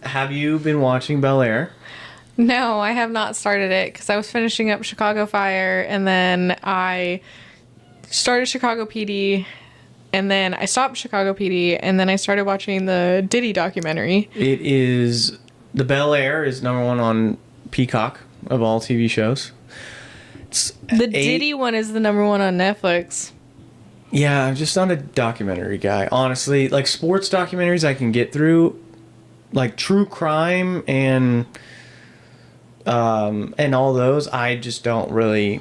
Have you been watching Bel-Air? No, I have not started it because I was finishing up Chicago Fire, and then I started Chicago PD, and then I stopped Chicago PD, and then I started watching the Diddy documentary. It is... The Bel-Air is number one on Peacock of all TV shows. The Diddy one is the number one on Netflix. Yeah, I'm just not a documentary guy. Honestly, like sports documentaries I can get through, like true crime and all those, I just don't really...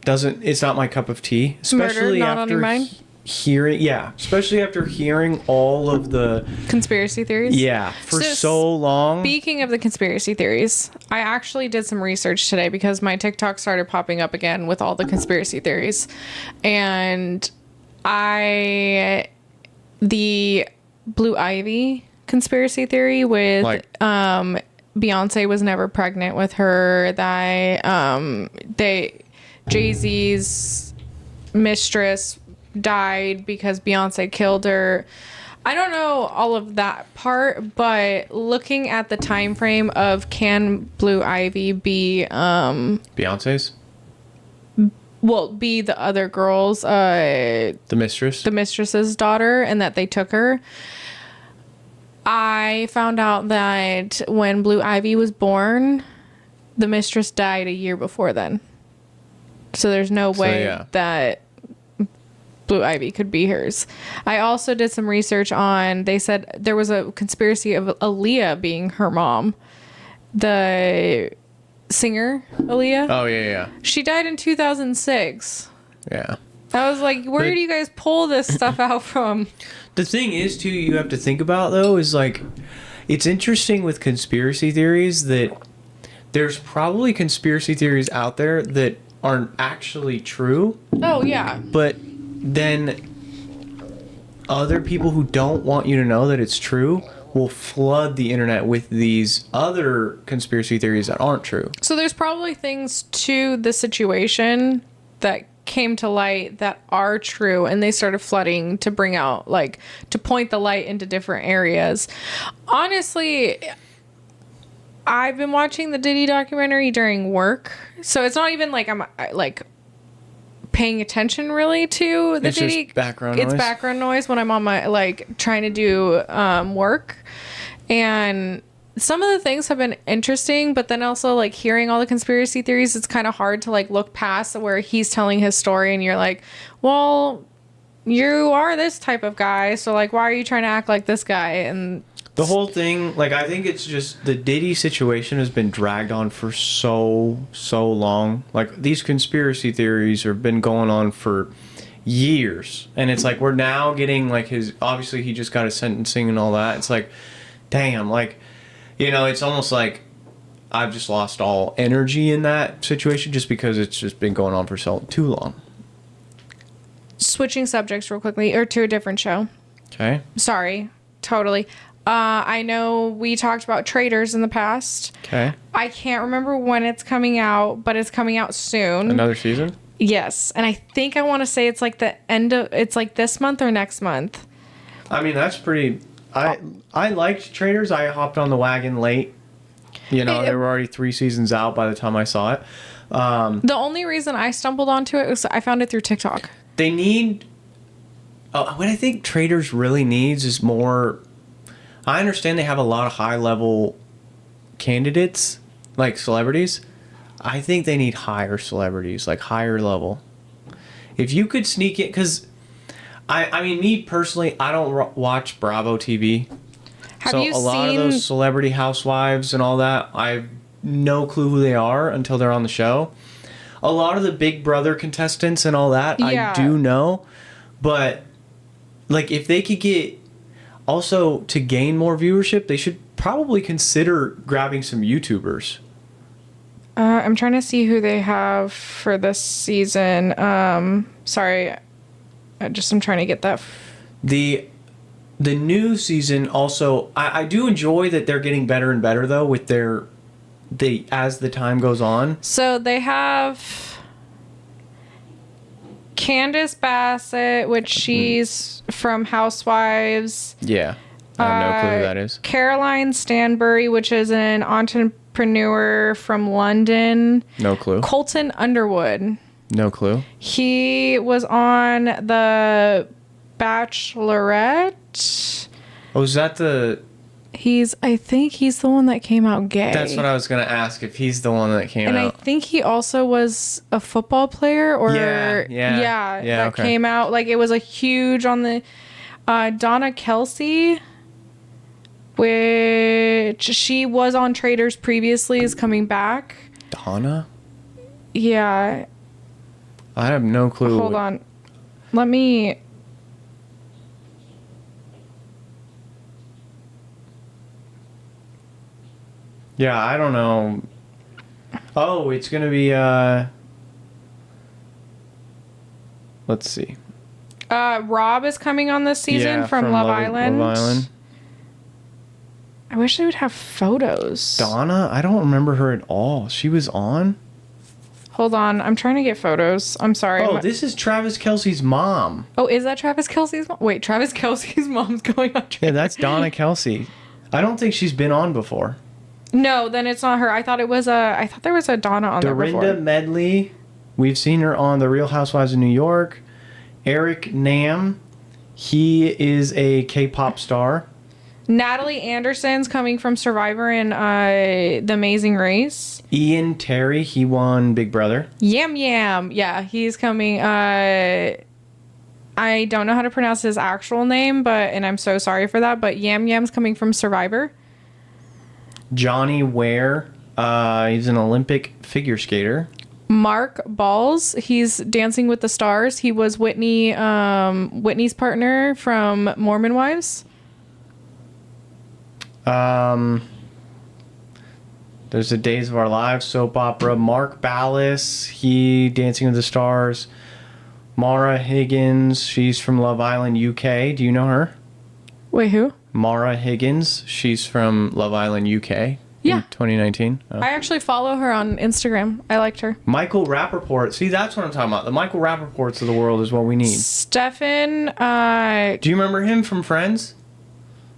It's not my cup of tea. Especially Murder, not on your mind? Especially after hearing all of the conspiracy theories. Yeah, for so long. Speaking of the conspiracy theories, I actually did some research today because my TikTok started popping up again with all the conspiracy theories, and the Blue Ivy conspiracy theory with Beyonce was never pregnant with her, that Jay-Z's mistress died because Beyonce killed her. I don't know all of that part, but looking at the time frame of can Blue Ivy be Beyonce's? Well, be the other girl's the mistress's daughter, and that they took her. I found out that when Blue Ivy was born, the mistress died a year before then. So there's no way that Blue Ivy could be hers. I also did some research on, they said there was a conspiracy of Aaliyah being her mom. The singer, Aaliyah. Oh, yeah. She died in 2006. Yeah. I was like, where do you guys pull this stuff out from? The thing is, too, you have to think about, though, is like, it's interesting with conspiracy theories that there's probably conspiracy theories out there that aren't actually true. Oh, yeah. But then other people who don't want you to know that it's true will flood the internet with these other conspiracy theories that aren't true. So there's probably things to the situation that came to light that are true, and they started flooding to bring out, like, to point the light into different areas. Honestly, I've been watching the Diddy documentary during work, so it's not even like I'm like paying attention really to the Diddy. Just background noise. It's background noise when I'm on my, like, trying to do work, and some of the things have been interesting, but then also, like, hearing all the conspiracy theories, it's kind of hard to, like, look past where he's telling his story and you're like, well, you are this type of guy, so, like, why are you trying to act like this guy? And the whole thing, like, I think it's just the Diddy situation has been dragged on for so long. Like, these conspiracy theories have been going on for years, and it's like we're now getting, like, his, obviously he just got his sentencing and all that. It's like, damn, like, you know, it's almost like I've just lost all energy in that situation just because it's just been going on for too long. Switching subjects real quickly, or to a different show. Okay. Sorry, totally. I know we talked about Traitors in the past. Okay. I can't remember when it's coming out, but it's coming out soon. Another season? Yes, and I think I want to say it's like it's like this month or next month. I mean, that's pretty... I liked Traitors. I hopped on the wagon late. You know, there were already 3 seasons out by the time I saw it. The only reason I stumbled onto it was I found it through TikTok. They need... what I think Traitors really needs is more... I understand they have a lot of high-level candidates, like celebrities. I think they need higher celebrities, like higher level. If you could sneak it... Because... I mean, me personally, I don't watch Bravo TV. Have you seen... a lot of those celebrity housewives and all that, I have no clue who they are until they're on the show. A lot of the Big Brother contestants and all that, yeah. I do know. But, like, if they could get... Also, to gain more viewership, they should probably consider grabbing some YouTubers. I'm trying to see who they have for this season. Sorry... I'm trying to get that. The new season also, I do enjoy that they're getting better and better, though, with their as the time goes on? So they have Candace Bassett, which she's from Housewives. Yeah. I have no clue who that is. Caroline Stanbury, which is an entrepreneur from London. No clue. Colton Underwood. No clue. He was on The Bachelorette. Oh, is that the... I think he's the one that came out gay. That's what I was going to ask, if he's the one that came out. And I think he also was a football player or... Yeah, that okay. came out. Like, it was a huge on the... Donna Kelsey, which she was on Traders previously, is coming back. Donna? Yeah. I have no clue. Hold on. Let me... Yeah, I don't know. Oh, it's going to be, let's see. Rob is coming on this season from Love Island. Love Island. I wish they would have photos. Donna? I don't remember her at all. She was on? Hold on. I'm trying to get photos. I'm sorry. Oh, this is Travis Kelce's mom. Oh, is that Travis Kelce's mom? Wait, Travis Kelce's mom's going on Traders. Yeah, that's Donna Kelsey. I don't think she's been on before. No, then it's not her. I thought there was a Donna on there before. Dorinda Medley. We've seen her on The Real Housewives of New York. Eric Nam. He is a K-pop star. Natalie Anderson's coming from Survivor and The Amazing Race. Ian Terry. He won Big Brother. Yam Yam. Yeah, he's coming. I don't know how to pronounce his actual name, and I'm so sorry for that, but Yam Yam's coming from Survivor. Johnny Ware. He's an Olympic figure skater. Mark Balls. He's Dancing with the Stars. He was Whitney's partner from Mormon Wives. There's the Days of Our Lives soap opera. Mark Ballas. He Dancing with the Stars. Mara Higgins. She's from Love Island, UK. Do you know her? Wait, who? Mara Higgins. She's from Love Island, UK. Yeah. In 2019. Oh. I actually follow her on Instagram. I liked her. Michael Rappaport. See, that's what I'm talking about. The Michael Rappaports of the world is what we need. Stefan. Do you remember him from Friends?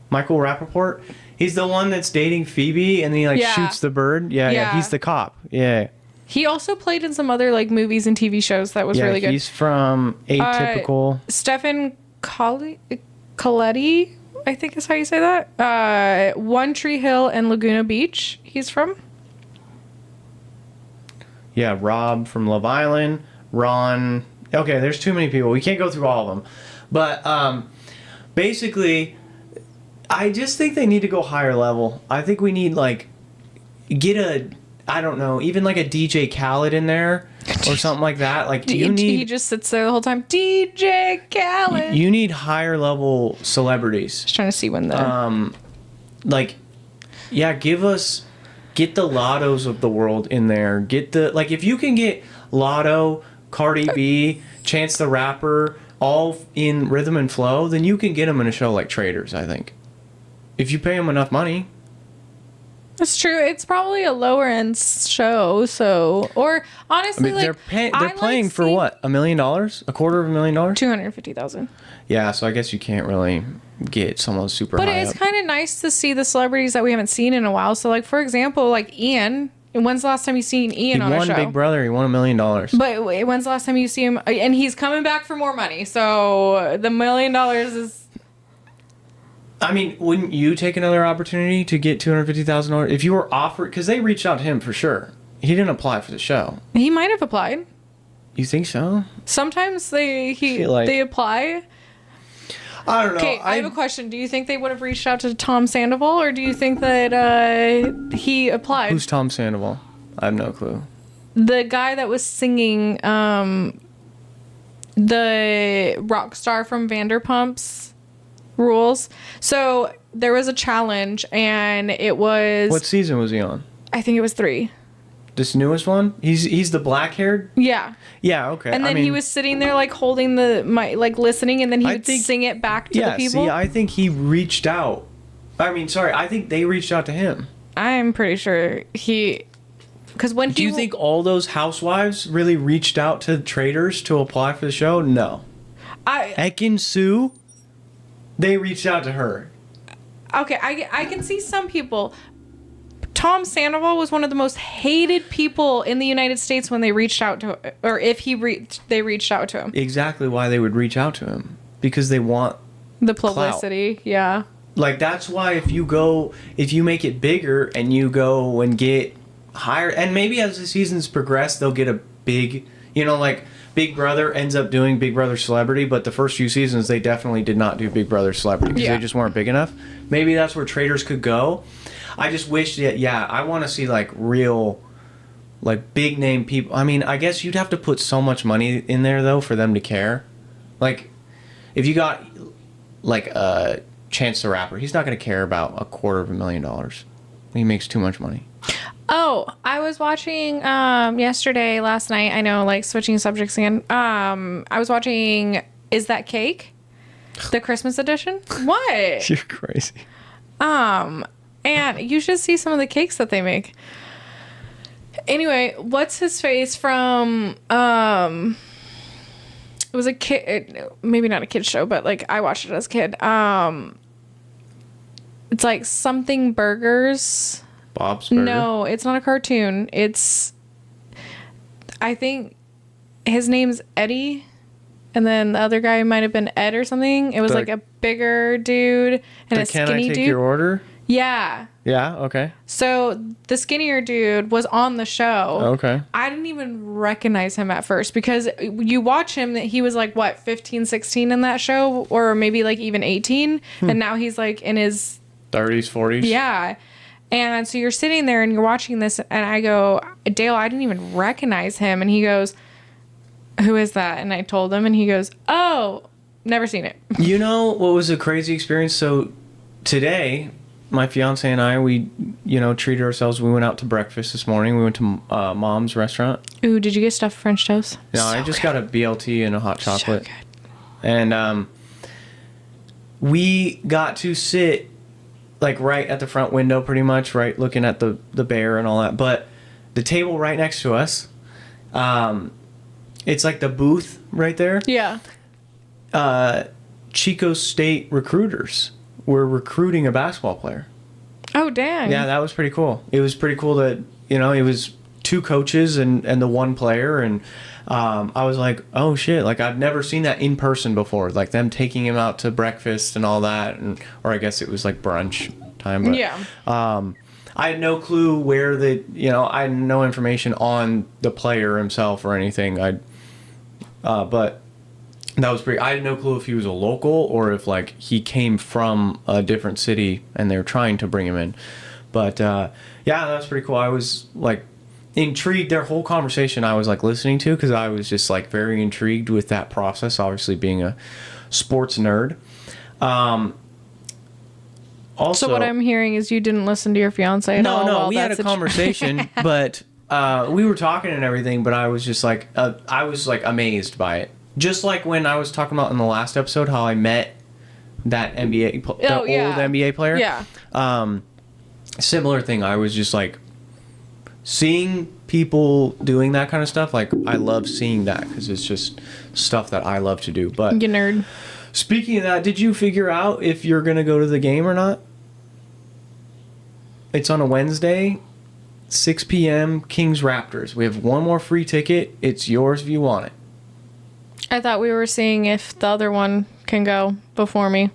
Michael Rappaport? He's the one that's dating Phoebe and he shoots the bird. Yeah. He's the cop. Yeah. He also played in some other movies and TV shows that was really good. He's from Atypical. Stefan Coletti, I think is how you say that. One Tree Hill and Laguna Beach, he's from. Yeah, Rob from Love Island. Ron. Okay, there's too many people. We can't go through all of them. But basically, I just think they need to go higher level. I think we need, get a, I don't know, even a DJ Khaled in there or something like that. He just sits there the whole time. DJ Khaled. You need higher level celebrities. Just trying to see when the... get the Lottos of the world in there. Get the, if you can get Lotto, Cardi B, Chance the Rapper, all in rhythm and flow, then you can get them in a show like Traders, I think. If you pay them enough money. That's true. It's probably a lower end show, so... Or, honestly, they're playing for what? $1 million? $250,000? $250,000. Yeah, so I guess you can't really get someone super high But it's kind of nice to see the celebrities that we haven't seen in a while. So, for example, Ian. When's the last time you seen Ian on a show? He won Big Brother. He won $1 million. But when's the last time you see him? And he's coming back for more money. So, the $1 million is... I mean, wouldn't you take another opportunity to get $250,000 if you were offered? Because they reached out to him for sure. He didn't apply for the show. He might have applied. You think so? Sometimes they apply. I don't know. Okay, I have a question. Do you think they would have reached out to Tom Sandoval, or do you think that he applied? Who's Tom Sandoval? I have no clue. The guy that was singing, the rock star from Vanderpump's Rules. So there was a challenge, and it was... What season was he on? I think it was 3. This newest one? He's the black-haired? Yeah. Yeah, okay. And then he was sitting there holding the mic, listening, and then he would sing it back to the people. Yeah, see, I think he reached out. I think they reached out to him. I'm pretty sure he... Because when Do you think all those housewives really reached out to traders to apply for the show? No. Ekin Sue, they reached out to her. Okay, I can see some people. Tom Sandoval was one of the most hated people in the United States when they reached out to, or if they reached out to him. Exactly why they would reach out to him, because they want the publicity. Clout. Yeah. Like that's why if you make it bigger and you go and get higher, and maybe as the seasons progress, they'll get a big, like Big Brother ends up doing Big Brother Celebrity, but the first few seasons they definitely did not do Big Brother Celebrity because they just weren't big enough. Maybe that's where traders could go. I just wish that, I want to see, like, real, like, big name people. I mean, I guess you'd have to put so much money in there, though, for them to care. Like, if you got, like, Chance the Rapper, he's not going to care about $250,000. He makes too much money. Oh, I was watching yesterday, last night. I know, like, switching subjects again. I was watching Is That Cake? The Christmas edition. What? You're crazy. And you should see some of the cakes that they make. Anyway, what's his face from it was a kid, maybe not a kid show, but like I watched it as a kid. It's like something burgers. Bob's Burger? No, it's not a cartoon. I think his name's Eddie, and then the other guy might have been Ed or something. It was like a bigger dude and a skinny dude. Can I take your order? Yeah. Yeah, okay. So the skinnier dude was on the show. Okay. I didn't even recognize him at first because you watch him, he was like, what, 15, 16 in that show? Or maybe like even 18. And now he's like in his 30s, 40s. Yeah. And so you're sitting there and you're watching this and I go, Dale, I didn't even recognize him. And he goes, who is that? And I told him and he goes, oh, never seen it. You know what was a crazy experience? So today, my fiance and I, we, treated ourselves. We went out to breakfast this morning. We went to Mom's restaurant. Ooh, did you get stuffed French toast? No, so I just got a BLT and a hot chocolate. So good. And we got to sit like right at the front window pretty much, right, looking at the bear and all that. But the table right next to us, it's like the booth right there. Yeah. Chico State recruiters were recruiting a basketball player. Oh, dang. Yeah, that was pretty cool. It was pretty cool that, it was 2 coaches and the 1 player. And I was like, oh, shit. Like, I've never seen that in person before. Like, them taking him out to breakfast and all that. Or I guess it was, like, brunch time. But, yeah. I had no clue where I had no information on the player himself or anything. But that was pretty. I had no clue if he was a local or if like he came from a different city and they were trying to bring him in. But yeah, that was pretty cool. I was like intrigued. Their whole conversation I was like listening to because I was just like very intrigued with that process. Obviously, being a sports nerd. Also, so what I'm hearing is you didn't listen to your fiance at all. No, we had a conversation, but we were talking and everything. But I was just like, I was like amazed by it. Just like when I was talking about in the last episode how I met that old NBA player. Yeah. Similar thing. I was just like seeing people doing that kind of stuff. Like I love seeing that because it's just stuff that I love to do. But you nerd. Speaking of that, did you figure out if you're going to go to the game or not? It's on a Wednesday, 6 p.m. Kings Raptors. We have 1 more free ticket. It's yours if you want it. I thought we were seeing if the other one can go before me.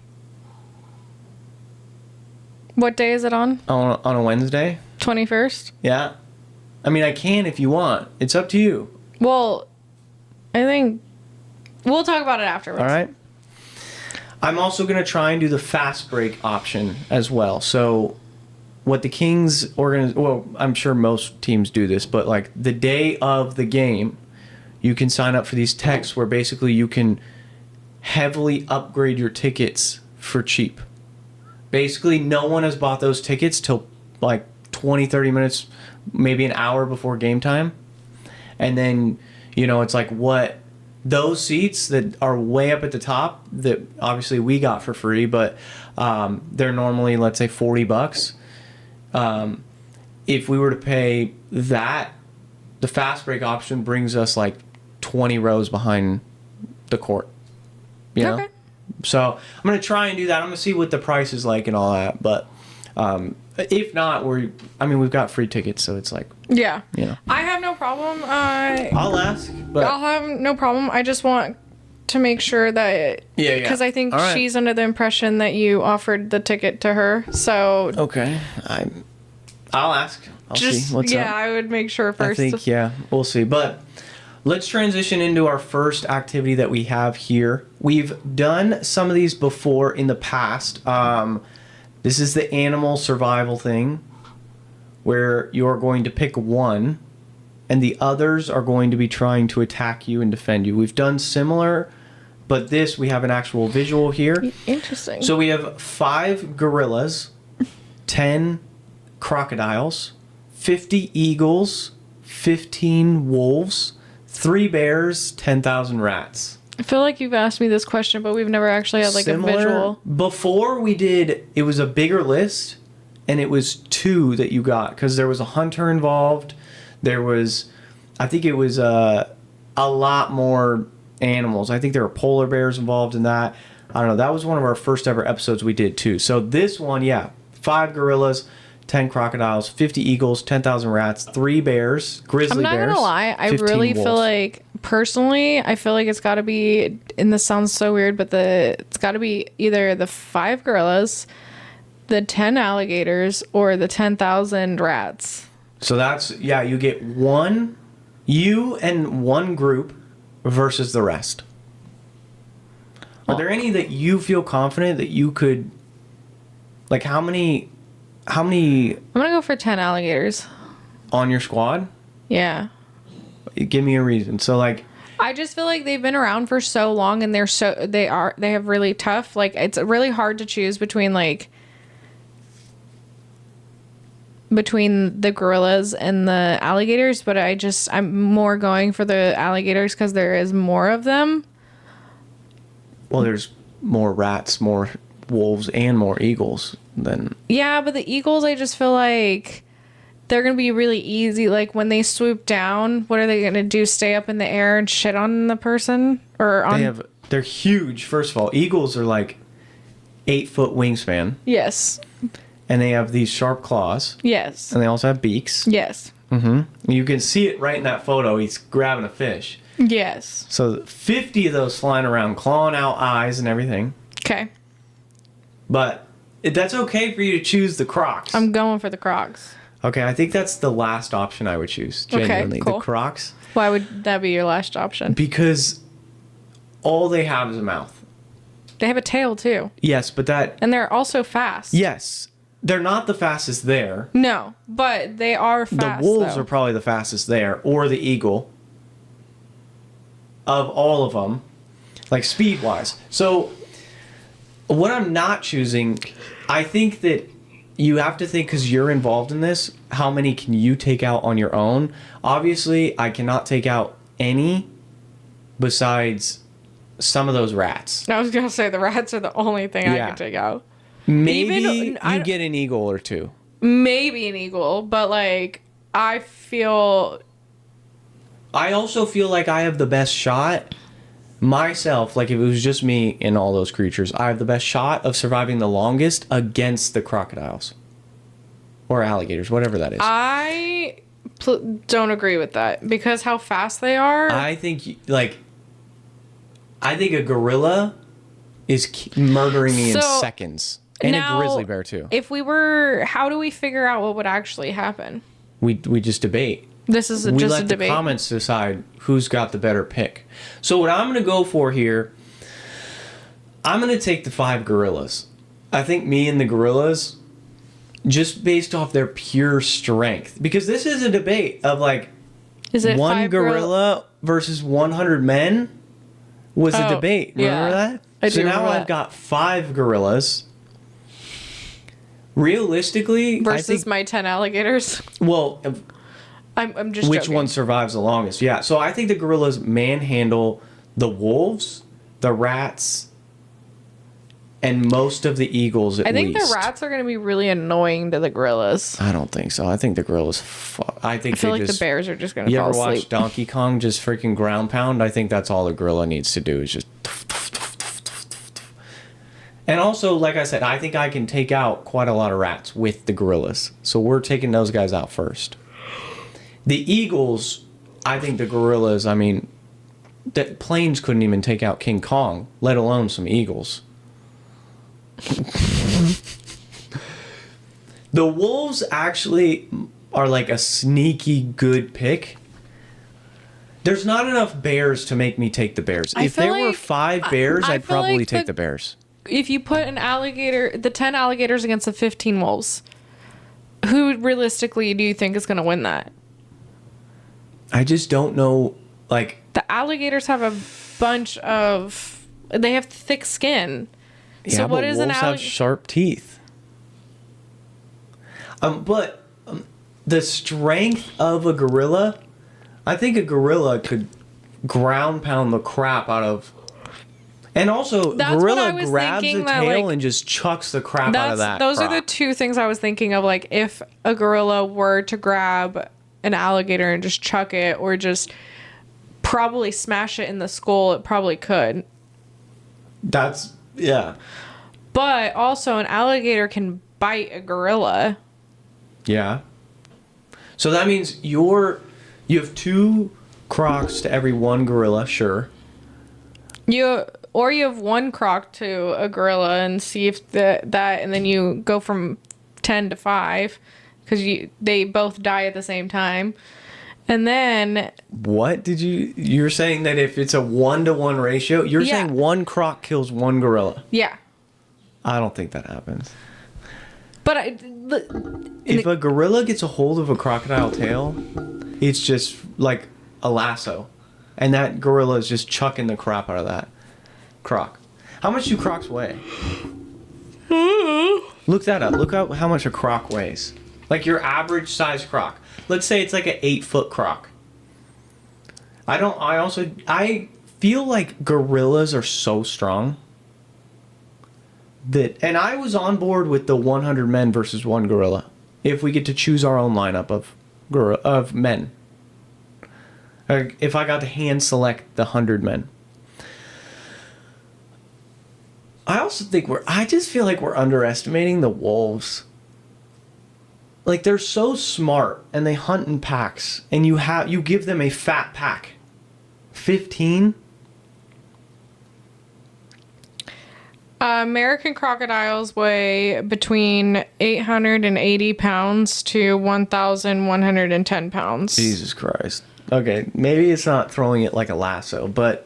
What day is it on? On a Wednesday. 21st? Yeah. I mean, I can if you want. It's up to you. Well, I think we'll talk about it afterwards. All right. I'm also going to try and do the fast break option as well. So what the Kings well, I'm sure most teams do this, but like the day of the game, you can sign up for these texts where basically you can heavily upgrade your tickets for cheap. Basically, no one has bought those tickets till like 20, 30 minutes, maybe an hour before game time. And then, it's like what those seats that are way up at the top that obviously we got for free, but they're normally, let's say, $40. if we were to pay that, the fast break option brings us like 20 rows behind the court. You know? Okay. So I'm going to try and do that. I'm going to see what the price is like and all that. But if not, we've got free tickets, so it's like, Yeah. you know. I have no problem. I'll ask, but I'll have no problem. I just want to make sure that... Yeah. Because I think All right. she's under the impression that you offered the ticket to her. So Okay. I'll ask. I'll see what's up. I would make sure first. I think, yeah, we'll see. But let's transition into our first activity that we have here. We've done some of these before in the past. This is the animal survival thing, where you're going to pick one, and the others are going to be trying to attack you and defend you. We've done similar, but this, we have an actual visual here. Interesting. So we have 5 gorillas, 10 crocodiles, 50 eagles, 15 wolves, 3 bears, 10,000 rats. I feel like you've asked me this question, but we've never actually had like Similar. a visual. Before we did, it was a bigger list, and it was 2 that you got because there was a hunter involved. There was, I think it was a lot more animals. I think there were polar bears involved in that. I don't know. That was one of our first ever episodes we did too. So this one, yeah, 5 gorillas, 10 crocodiles, 50 eagles, 10,000 rats, 3 bears, grizzly bears. I'm not gonna lie, I 15 really wolves. feel like personally, I feel like it's got to be, and this sounds so weird, but it's got to be either the 5 gorillas, the 10 alligators, or the 10,000 rats. So that's, yeah, you get you and one group versus the rest. Are there any that you feel confident that you could, like how many I'm gonna go for 10 alligators. on your squad? Yeah. Give me a reason. So like, I just feel like they've been around for so long, and they have really tough, like it's really hard to choose between the gorillas and the alligators, but I'm more going for the alligators because there is more of them. well, there's more rats, more wolves, and more eagles than. Yeah, but the eagles, I just feel like they're gonna be really easy. Like when they swoop down, what are they gonna do? Stay up in the air and shit on the person or on? They're huge. First of all, eagles are like 8-foot wingspan, Yes. and they have these sharp claws, Yes. and they also have beaks. Yes. You can see it right in that photo. He's grabbing a fish. Yes. So 50 of those flying around, clawing out eyes and everything. Okay. But that's okay for you to choose the Crocs. I'm going for the Crocs. Okay, I think that's the last option I would choose. Genuinely, cool. the Crocs, Why would that be your last option? because all they have is a mouth. They have a tail too, Yes, but and they're also fast. yes, they're not the fastest there. No, but they are fast. The wolves though. are probably the fastest there, or the eagle. Of all of them, like speed wise. So, what I'm not choosing, I think that you have to think, because you're involved in this, how many can you take out on your own? Obviously, I cannot take out any besides some of those rats. I was gonna say the rats are the only thing I Yeah. can take out. Maybe Even- I you don't- get an eagle or 2. Maybe an eagle, but like I feel I also feel like I have the best shot myself. Like if it was just me and all those creatures, I have the best shot of surviving the longest against the crocodiles or alligators, whatever that is. don't agree with that because how fast they are. I think a gorilla is murdering me in So, seconds, and now, a grizzly bear too. How do we figure out what would actually happen? We just debate. This is We just a let the debate. comments decide who's got the better pick. So what I'm going to go for here, I'm going to take the 5 gorillas. I think me and the gorillas, just based off their pure strength, because this is a debate of like Is it one 5 gorilla versus 100 men was a Oh, debate. Remember yeah. that? I So do now remember I've that. got 5 gorillas. Realistically, I versus think, my 10 alligators? well, I'm just which joking. one survives the longest? Yeah. So I think the gorillas manhandle the wolves, the rats, and most of the eagles at least. I think the rats are going to be really annoying to the gorillas. I don't think so. I think the gorillas. I feel like the bears are just going to You fall ever asleep. watch Donkey Kong just freaking ground pound? I think that's all the gorilla needs to do is just. And also, like I said, I think I can take out quite a lot of rats with the gorillas. So we're taking those guys out first. The eagles, I think the gorillas, I mean, the planes couldn't even take out King Kong, let alone some eagles. The wolves actually are like a sneaky good pick. There's not enough bears to make me take the bears. If there were 5 bears, I'd probably take the bears. If you put the 10 alligators against the 15 wolves, who realistically do you think is going to win that? I just don't know, like... The alligators have a bunch of... They have thick skin. Yeah, so what but is wolves an have sharp teeth. But the strength of a gorilla... I think a gorilla could ground pound the crap out of... And also, gorilla grabs the tail and just chucks the crap out of that. Those are the two things I was thinking of. Like, if a gorilla were to grab an alligator and just chuck it, or just probably smash it in the skull, it probably could. Yeah. But also, an alligator can bite a gorilla. Yeah. So that means you have 2 crocs to every 1 gorilla, sure. Or you have 1 croc to a gorilla and see if and then you go from 10 to 5 because they both die at the same time. And then what did you're saying that if it's a 1-to-1 ratio, you're saying 1 croc kills 1 gorilla? Yeah. I don't think that happens. But if a gorilla gets a hold of a crocodile tail, it's just like a lasso. And that gorilla is just chucking the crap out of that croc. How much do crocs weigh? Look that up. Look up how much a croc weighs. Like your average size croc. Let's say it's like an 8-foot croc. I feel like gorillas are so strong and I was on board with the 100 men versus 1 gorilla. If we get to choose our own lineup of men. If I got to hand select the 100 men. I also think I just feel like we're underestimating the wolves. Like, they're so smart and they hunt in packs, and you give them a fat pack. 15? American crocodiles weigh between 880 pounds to 1,110 pounds. Jesus Christ. Okay, maybe it's not throwing it like a lasso, but...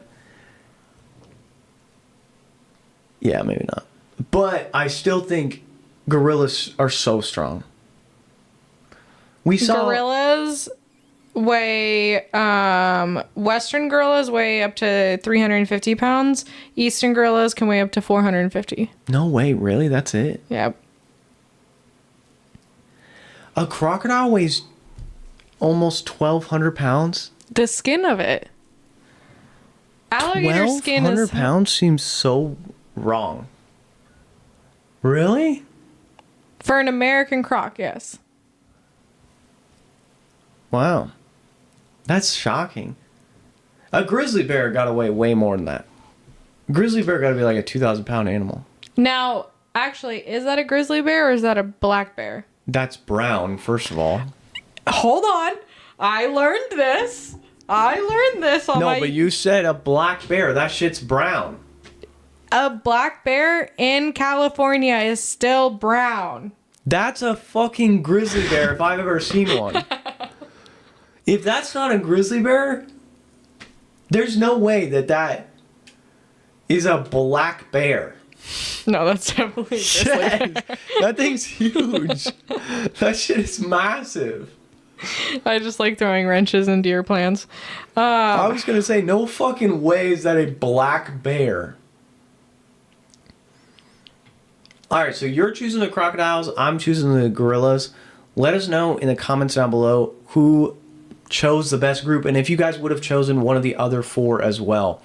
Yeah, maybe not. But I still think gorillas are so strong. Gorillas weigh... Western gorillas weigh up to 350 pounds. Eastern gorillas can weigh up to 450. No way, really? That's it? Yep. A crocodile weighs almost 1,200 pounds? The skin of it. Alligator skin is... 1,200 pounds seems so wrong. Really? For an American croc, yes. Wow. That's shocking. A grizzly bear got to weigh way more than that. A grizzly bear got to be like a 2,000-pound animal. Now, actually, is that a grizzly bear or is that a black bear? That's brown, first of all. Hold on. I learned this. No, but you said a black bear. That shit's brown. A black bear in California is still brown. That's a fucking grizzly bear if I've ever seen one. If that's not a grizzly bear, there's no way that is a black bear. No, that's definitely a grizzly bear. That thing's huge. That shit is massive. I just like throwing wrenches into your plans. I was going to say, no fucking way is that a black bear. Alright, so you're choosing the crocodiles, I'm choosing the gorillas. Let us know in the comments down below who chose the best group, and if you guys would have chosen one of the other 4 as well.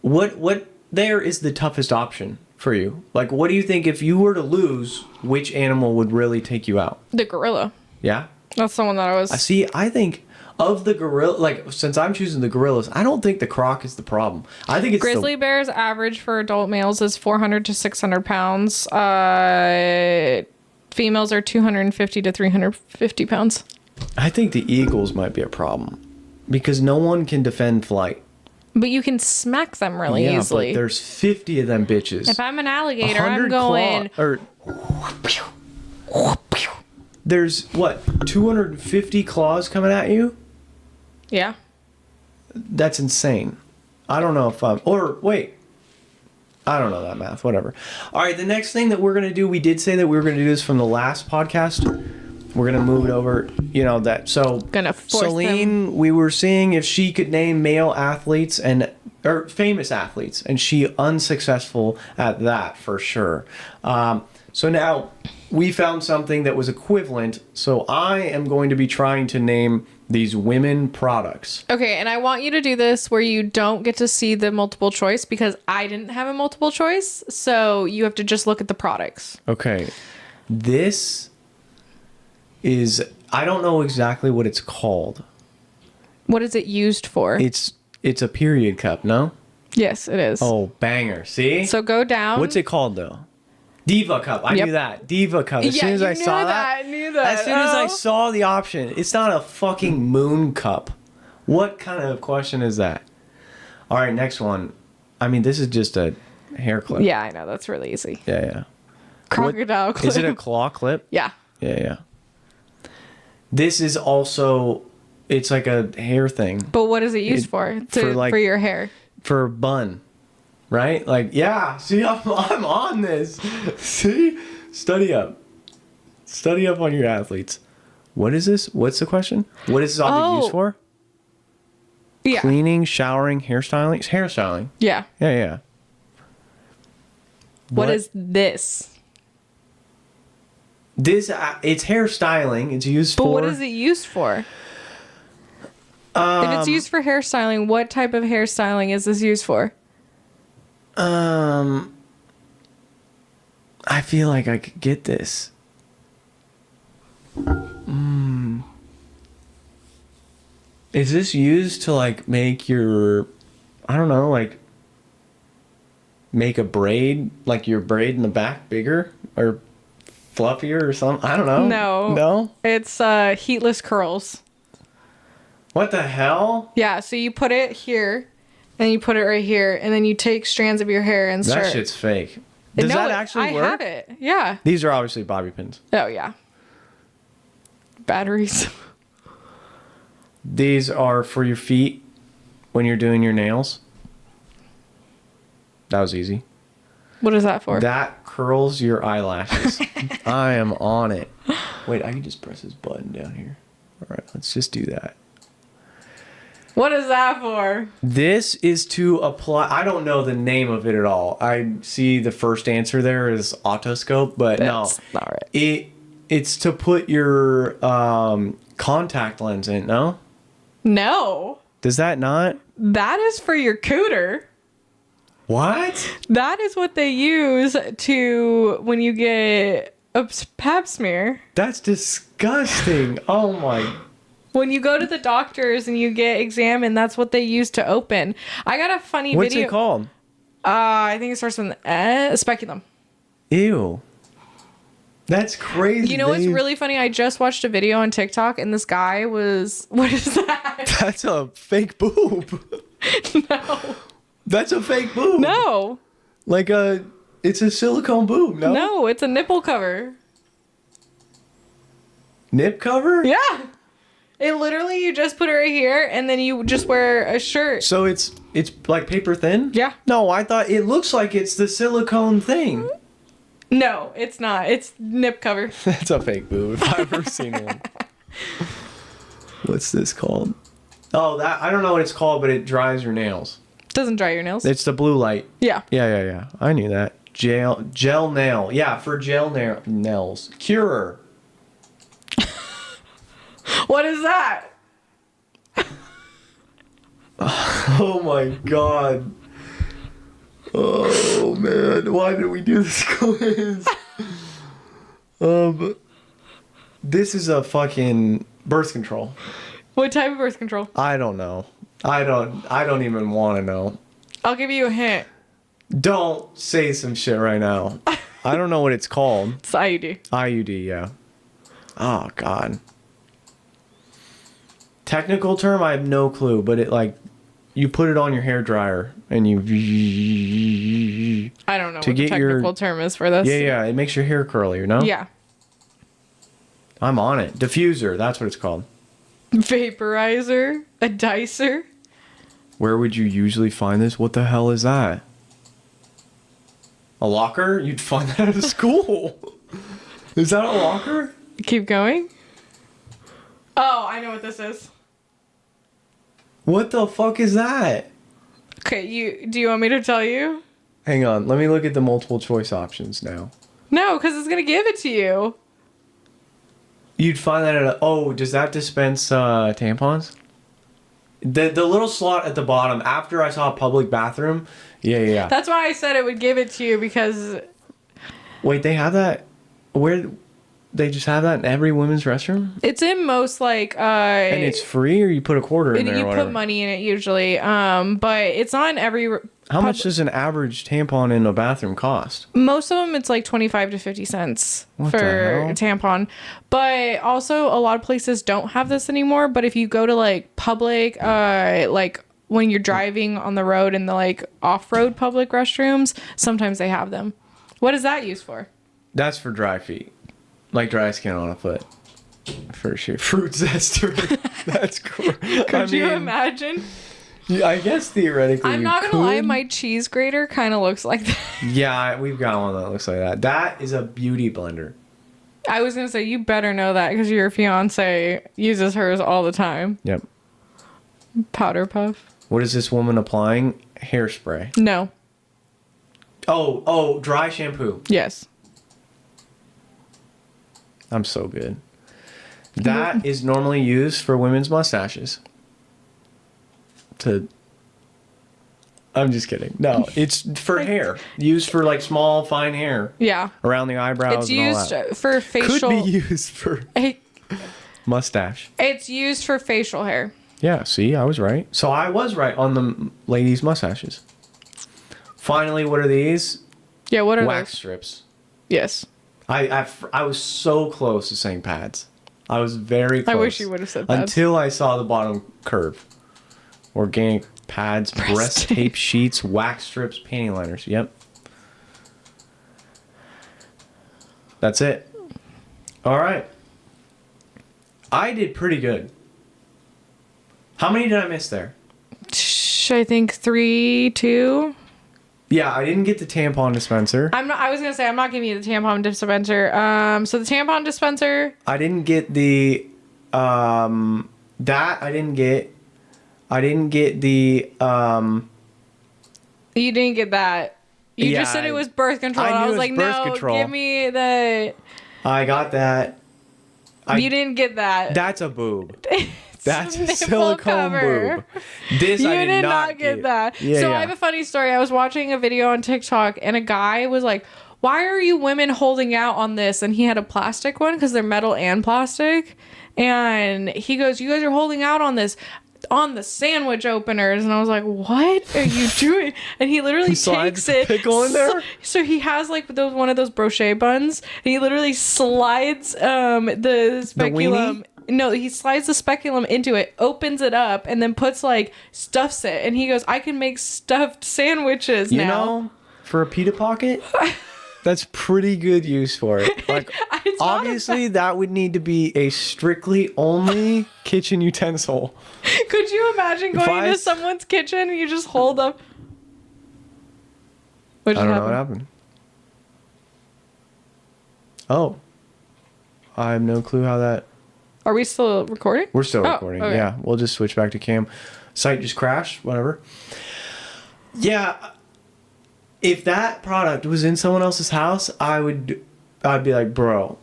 What there is the toughest option for you? Like, what do you think if you were to lose, which animal would really take you out? The gorilla. Yeah? That's the one that I was... I think of the gorilla, like, since I'm choosing the gorillas, I don't think the croc is the problem. I think it's Grizzly bears average for adult males is 400 to 600 pounds. Females are 250 to 350 pounds. I think the eagles might be a problem because no one can defend flight. But you can smack them really easily. But there's 50 of them bitches. If I'm an alligator, I'm going... There's, what, 250 claws coming at you? Yeah. That's insane. I don't know if I'm... Or, wait. I don't know that math. Whatever. All right, the next thing that we're going to do, we did say that we were going to do this from the last podcast. We're going to move it over, you know, that... So, gonna force Celine, them. we were seeing if she could name male athletes or famous athletes, and she unsuccessful at that for sure. So now we found something that was equivalent. So I am going to be trying to name these women products. Okay, and I want you to do this where you don't get to see the multiple choice because I didn't have a multiple choice. So you have to just look at the products. Okay. This is, I don't know exactly what it's called. What is it used for? It's a period cup, no? Yes, it is. Oh, banger. See? So go down. What's it called though? Diva cup. I knew that. Diva cup. As Yeah, soon as you I knew saw that, knew that. As soon as I Oh. saw the option, it's not a fucking moon cup. What kind of question is that? All right, next one. I mean, this is just a hair clip. Yeah, I know. That's really easy. Yeah. Crocodile clip. Is it a claw clip? Yeah. Yeah. This is also, it's like a hair thing. But what is it used for? For your hair. For a bun. Right? Like, yeah. See, I'm on this. See? Study up. Study up on your athletes. What is this? What's the question? What is this object used for? Yeah. Cleaning, showering, hairstyling? Hairstyling. Yeah. Yeah. What is this? This, it's hairstyling. It's used for... But what is it used for? If it's used for hairstyling, what type of hairstyling is this used for? I feel like I could get this. Is this used to like make your, I don't know, like make a braid, like your braid in the back bigger or fluffier or something? I don't know. No? It's heatless curls. What the hell? Yeah, so you put it here, and you put it right here, and then you take strands of your hair and start... That shit's fake. Does that actually work? I have it. Yeah. These are obviously bobby pins. Oh, yeah. Batteries. These are for your feet when you're doing your nails. That was easy. What is that for? That curls your eyelashes. I am on it. Wait, I can just press this button down here. All right, let's just do that. What is that for? This is to apply. I don't know the name of it at all. I see the first answer there is otoscope, but That's no. not right. It's to put your contact lens in, no? No. Does that not? That is for your cooter. What? That is what they use to when you get a pap smear. That's disgusting. Oh my. When you go to the doctors and you get examined, that's what they use to open. I got a funny What's video. it called? I think it starts with an speculum. Ew. That's crazy. You know what's really funny? I just watched a video on TikTok and this guy was... What is that? That's a fake boob. No. That's a fake boob. No. Like it's a silicone boob, no? No, it's a nipple cover. Nip cover? Yeah. It literally, you just put it right here and then you just wear a shirt. So it's like paper thin? Yeah. No, I thought it looks like it's the silicone thing. No, it's not. It's nip cover. That's a fake boob if I've ever seen one. What's this called? Oh, that I don't know what it's called, but it dries your nails. Doesn't dry your nails. It's the blue light. Yeah. Yeah. I knew that. Gel nail. Yeah, for gel nails. Curer. What is that? Oh my god. Oh man, why did we do this quiz? This is a fucking birth control. What type of birth control? I don't know. I don't even want to know. I'll give you a hint. Don't say some shit right now. I don't know what it's called. It's IUD. IUD, yeah. Oh god. Technical term, I have no clue, but it like you put it on your hair dryer and you. I don't know what the technical term is for this. Yeah. It makes your hair curly, you know? Yeah. I'm on it. Diffuser, that's what it's called. Vaporizer, a dicer. Where would you usually find this? What the hell is that? A locker? You'd find that at a school. Is that a locker? Keep going. Oh, I know what this is. What the fuck is that? Okay, do you want me to tell you? Hang on, let me look at the multiple choice options now. No, because it's gonna give it to you. You'd find that at a... Oh, does that dispense tampons? The little slot at the bottom, after I saw a public bathroom. Yeah. That's why I said it would give it to you, because... Wait, they have that... Where... They just have that in every women's restroom? It's in most, like... and it's free, or you put a quarter in there or whatever? You put money in it, usually. But it's not in every... How much does an average tampon in a bathroom cost? Most of them, it's like 25 to 50 cents for a tampon. But also, a lot of places don't have this anymore. But if you go to, like, public... like, when you're driving on the road in the, like, off-road public restrooms, sometimes they have them. What is that used for? That's for dry feet. Like dry skin on a foot. For sure. Fruit zester. That's cool. Could you imagine? Yeah, I guess theoretically I'm not going to lie, my cheese grater kind of looks like that. Yeah, we've got one that looks like that. That is a beauty blender. I was going to say, you better know that because your fiance uses hers all the time. Yep. Powder puff. What is this woman applying? Hairspray. No. Oh, dry shampoo. Yes. I'm so good. That is normally used for women's mustaches. I'm just kidding. No, it's for hair. Used for like small, fine hair. Yeah. Around the eyebrows. It's used for facial. Could be used for mustache. It's used for facial hair. Yeah, see, I was right. So I was right on the ladies' mustaches. Finally, what are these? Yeah, what are wax those? strips. Yes. I was so close to saying pads. I was very close. I wish you would have said pads. Until I saw the bottom curve. Organic pads, breast tape sheets, wax strips, panty liners. Yep. That's it. All right. I did pretty good. How many did I miss there? I think 3, 2. Yeah, I didn't get the tampon dispenser. I was gonna say I'm not giving you the tampon dispenser. So the tampon dispenser. I didn't get the that I didn't get. I didn't get the You didn't get that. You just said it was birth control. I was like, no, control. give me the. I got that. You didn't get that. That's a boob. It's That's a nipple silicone cover. boob. This You I did not get that. Yeah, so yeah. I have a funny story. I was watching a video on TikTok and a guy was like, why are you women holding out on this? And he had a plastic one because they're metal and plastic. And he goes, you guys are holding out on this. On the sandwich openers, and I was like, "What are you doing?" And he literally takes it. Pickle in there. So he has like one of those brochet buns. And he literally slides the speculum. No, he slides the speculum into it, opens it up, and then puts like stuffs it. And he goes, "I can make stuffed sandwiches now." You know, for a pita pocket. That's pretty good use for it. Like, obviously, that would need to be a strictly only kitchen utensil. Could you imagine going into someone's kitchen and you just hold up? I don't know what happened. Oh. I have no clue how that... Are we still recording? We're still recording, okay. Yeah. We'll just switch back to cam. Site just crashed, whatever. Yeah... If that product was in someone else's house, I'd be like, bro.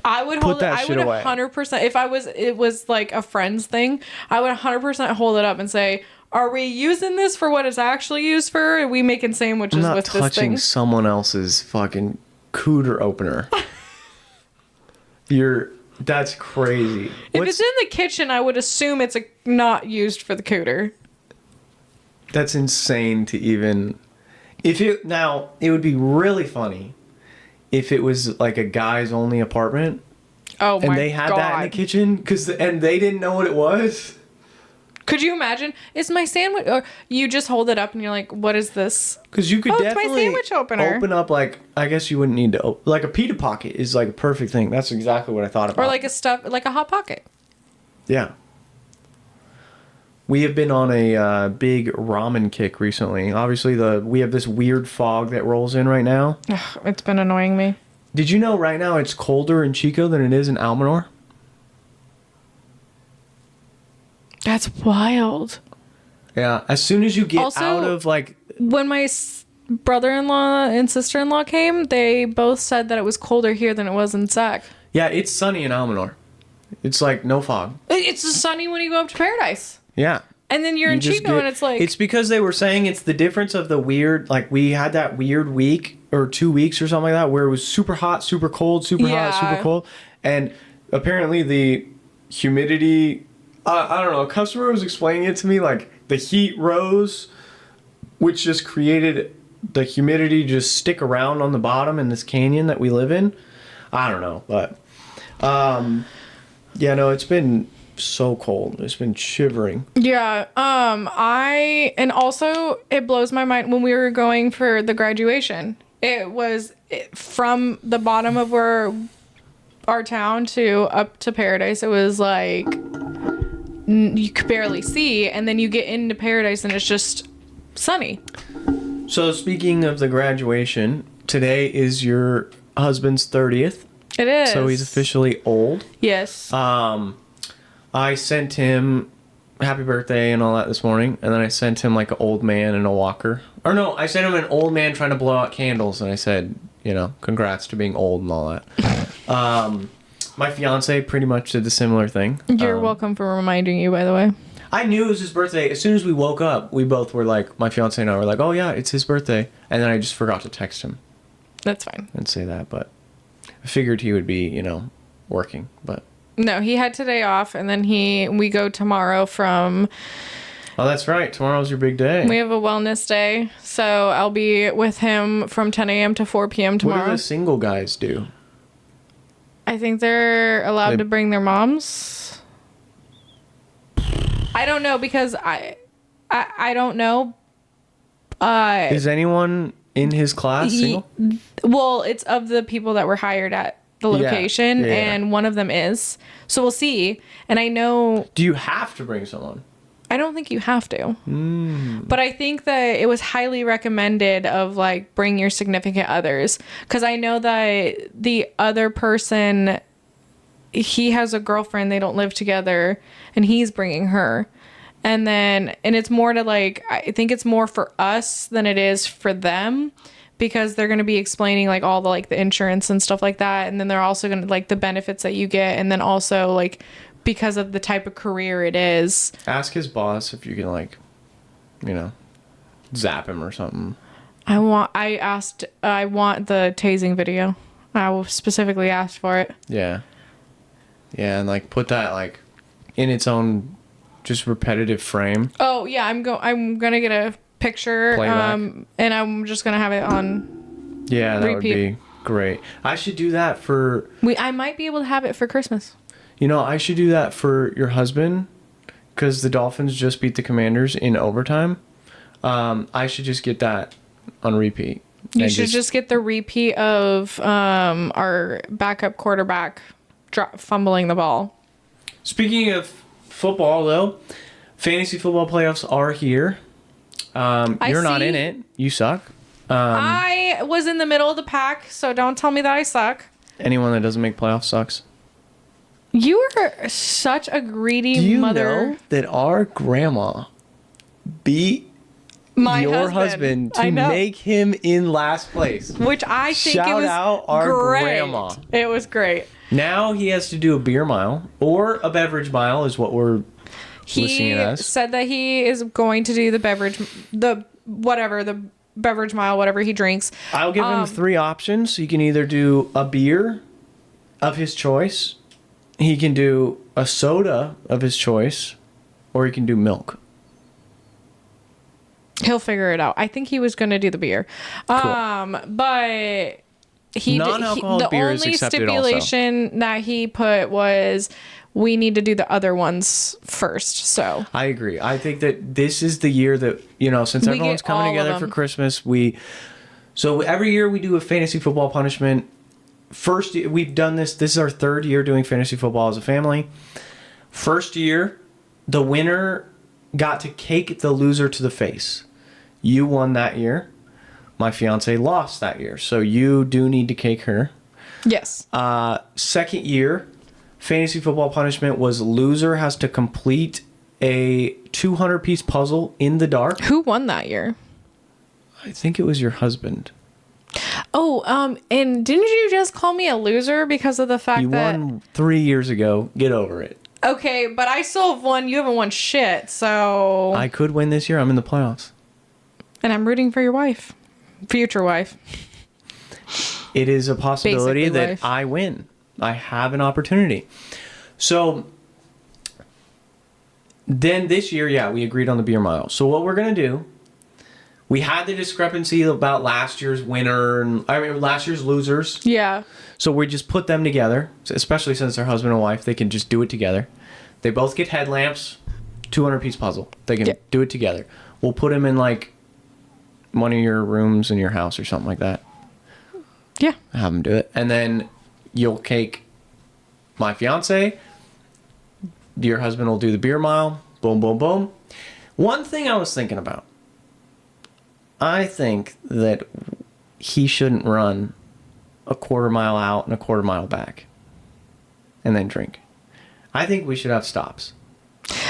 I would hold it. I would 100%. If it was like a friend's thing, I would 100% hold it up and say, are we using this for what it's actually used for? Or are we making sandwiches I'm not with this touching thing? someone else's fucking cooter opener. That's crazy. If it's in the kitchen, I would assume it's not used for the cooter. That's insane to even. Now, it would be really funny if it was like a guys only apartment. Oh my god. And they had that in the kitchen and they didn't know what it was. Could you imagine? It's my sandwich. Or you just hold it up and you're like, what is this? Because you could it's my definitely sandwich opener. open up, like, I guess you wouldn't need to, like a pita pocket is like a perfect thing. That's exactly what I thought about. Or like a Hot Pocket. Yeah. We have been on a big ramen kick recently. Obviously, we have this weird fog that rolls in right now. Ugh, it's been annoying me. Did you know right now it's colder in Chico than it is in Almanor? That's wild. Yeah. As soon as you get Also, out of like... When my brother-in-law and sister-in-law came, they both said that it was colder here than it was in Sac. Yeah, it's sunny in Almanor. It's like no fog. It's sunny when you go up to Paradise. Yeah. And then you're in Chico and it's like... It's because they were saying it's the difference of the weird... Like, we had that weird week or 2 weeks or something like that where it was super hot, super cold, super hot, super cold. And apparently the humidity... I don't know. A customer was explaining it to me, like, the heat rose, which just created the humidity just stick around on the bottom in this canyon that we live in. I don't know, but... yeah, no, it's been... so cold. It's been shivering. Yeah. And also it blows my mind when we were going for the graduation. It was from the bottom of our town to up to Paradise. It was like you could barely see, and then you get into Paradise and it's just sunny. So speaking of the graduation, today is your husband's 30th. It is. So he's officially old. Yes. I sent him happy birthday and all that this morning, and then I sent him like an old man in a walker. Or no, I sent him an old man trying to blow out candles, and I said, congrats to being old and all that. My fiance pretty much did the similar thing. You're welcome for reminding you, by the way. I knew it was his birthday. As soon as we woke up, we both were like, my fiance and I were like, oh yeah, it's his birthday. And then I just forgot to text him. That's fine. And say that, but I figured he would be, working, but... No, he had today off, and then we go tomorrow from... Oh, that's right. Tomorrow's your big day. We have a wellness day, so I'll be with him from 10 a.m. to 4 p.m. tomorrow. What do the single guys do? I think they're allowed to bring their moms. I don't know, because I don't know. Is anyone in his class single? Well, it's of the people that were hired at the location, Yeah. and one of them is. So we'll see. And I know... Do you have to bring someone? I don't think you have to. But I think that it was highly recommended of, like, bring your significant others. Because I know that the other person, he has a girlfriend, they don't live together, and he's bringing her. And it's more to, like, I think it's more for us than it is for them. Because they're going to be explaining, like, all the, like, the insurance and stuff like that. And then they're also going to, like, the benefits that you get. And then also, like... because of the type of career it is. Ask his boss if you can, like, zap him or something. I want the tasing video. I specifically asked for it. Yeah. Yeah, and, like, put that, like, in its own just repetitive frame. Oh, yeah, I'm gonna get a picture. Playback. And I'm just gonna have it on Yeah, that repeat. would be great. I should do that for... I might be able to have it for Christmas. I should do that for your husband, because the Dolphins just beat the Commanders in overtime. I should just get that on repeat. You should just get the repeat of our backup quarterback fumbling the ball. Speaking of football, though, fantasy football playoffs are here. You're not in it. You suck. I was in the middle of the pack, so don't tell me that I suck. Anyone that doesn't make playoffs sucks. You are such a greedy Do you mother. know that our grandma beat your husband to make him in last place? Which I think Shout it was out our great. grandma. It was great. Now he has to do a beer mile or a beverage mile is what we're He said that he is going to do the beverage mile, whatever he drinks. I'll give him 3 options. He can either do a beer of his choice, he can do a soda of his choice, or he can do milk. He'll figure it out. I think he was going to do the beer. Cool. But non-alcoholic beer is accepted stipulation that he put was we need to do the other ones first. So I agree. I think that this is the year that, since everyone's coming together for Christmas, so every year we do a fantasy football punishment. First, we've done this. This is our 3rd year doing fantasy football as a family. First year, the winner got to cake the loser to the face. You won that year. My fiance lost that year, so you do need to cake her. Yes. Second year, fantasy football punishment was loser has to complete a 200-piece puzzle in the dark. Who won that year? I think it was your husband. Oh, and didn't you just call me a loser because of the fact that... You won 3 years ago. Get over it. Okay, but I still have won. You haven't won shit, so... I could win this year. I'm in the playoffs. And I'm rooting for your wife. Future wife. It is a possibility Basically that wife. I win. I have an opportunity. So then this year, we agreed on the beer mile. So what we're going to do, we had the discrepancy about last year's winner and last year's losers. Yeah. So we just put them together, especially since they're husband and wife. They can just do it together. They both get headlamps, 200-piece puzzle. They can do it together. We'll put them in like one of your rooms in your house or something like that. Yeah. Have them do it. And then you'll cake my fiance. Your husband will do the beer mile. Boom, boom, boom. One thing I was thinking about. I think that he shouldn't run a quarter mile out and a quarter mile back and then drink. I think we should have stops.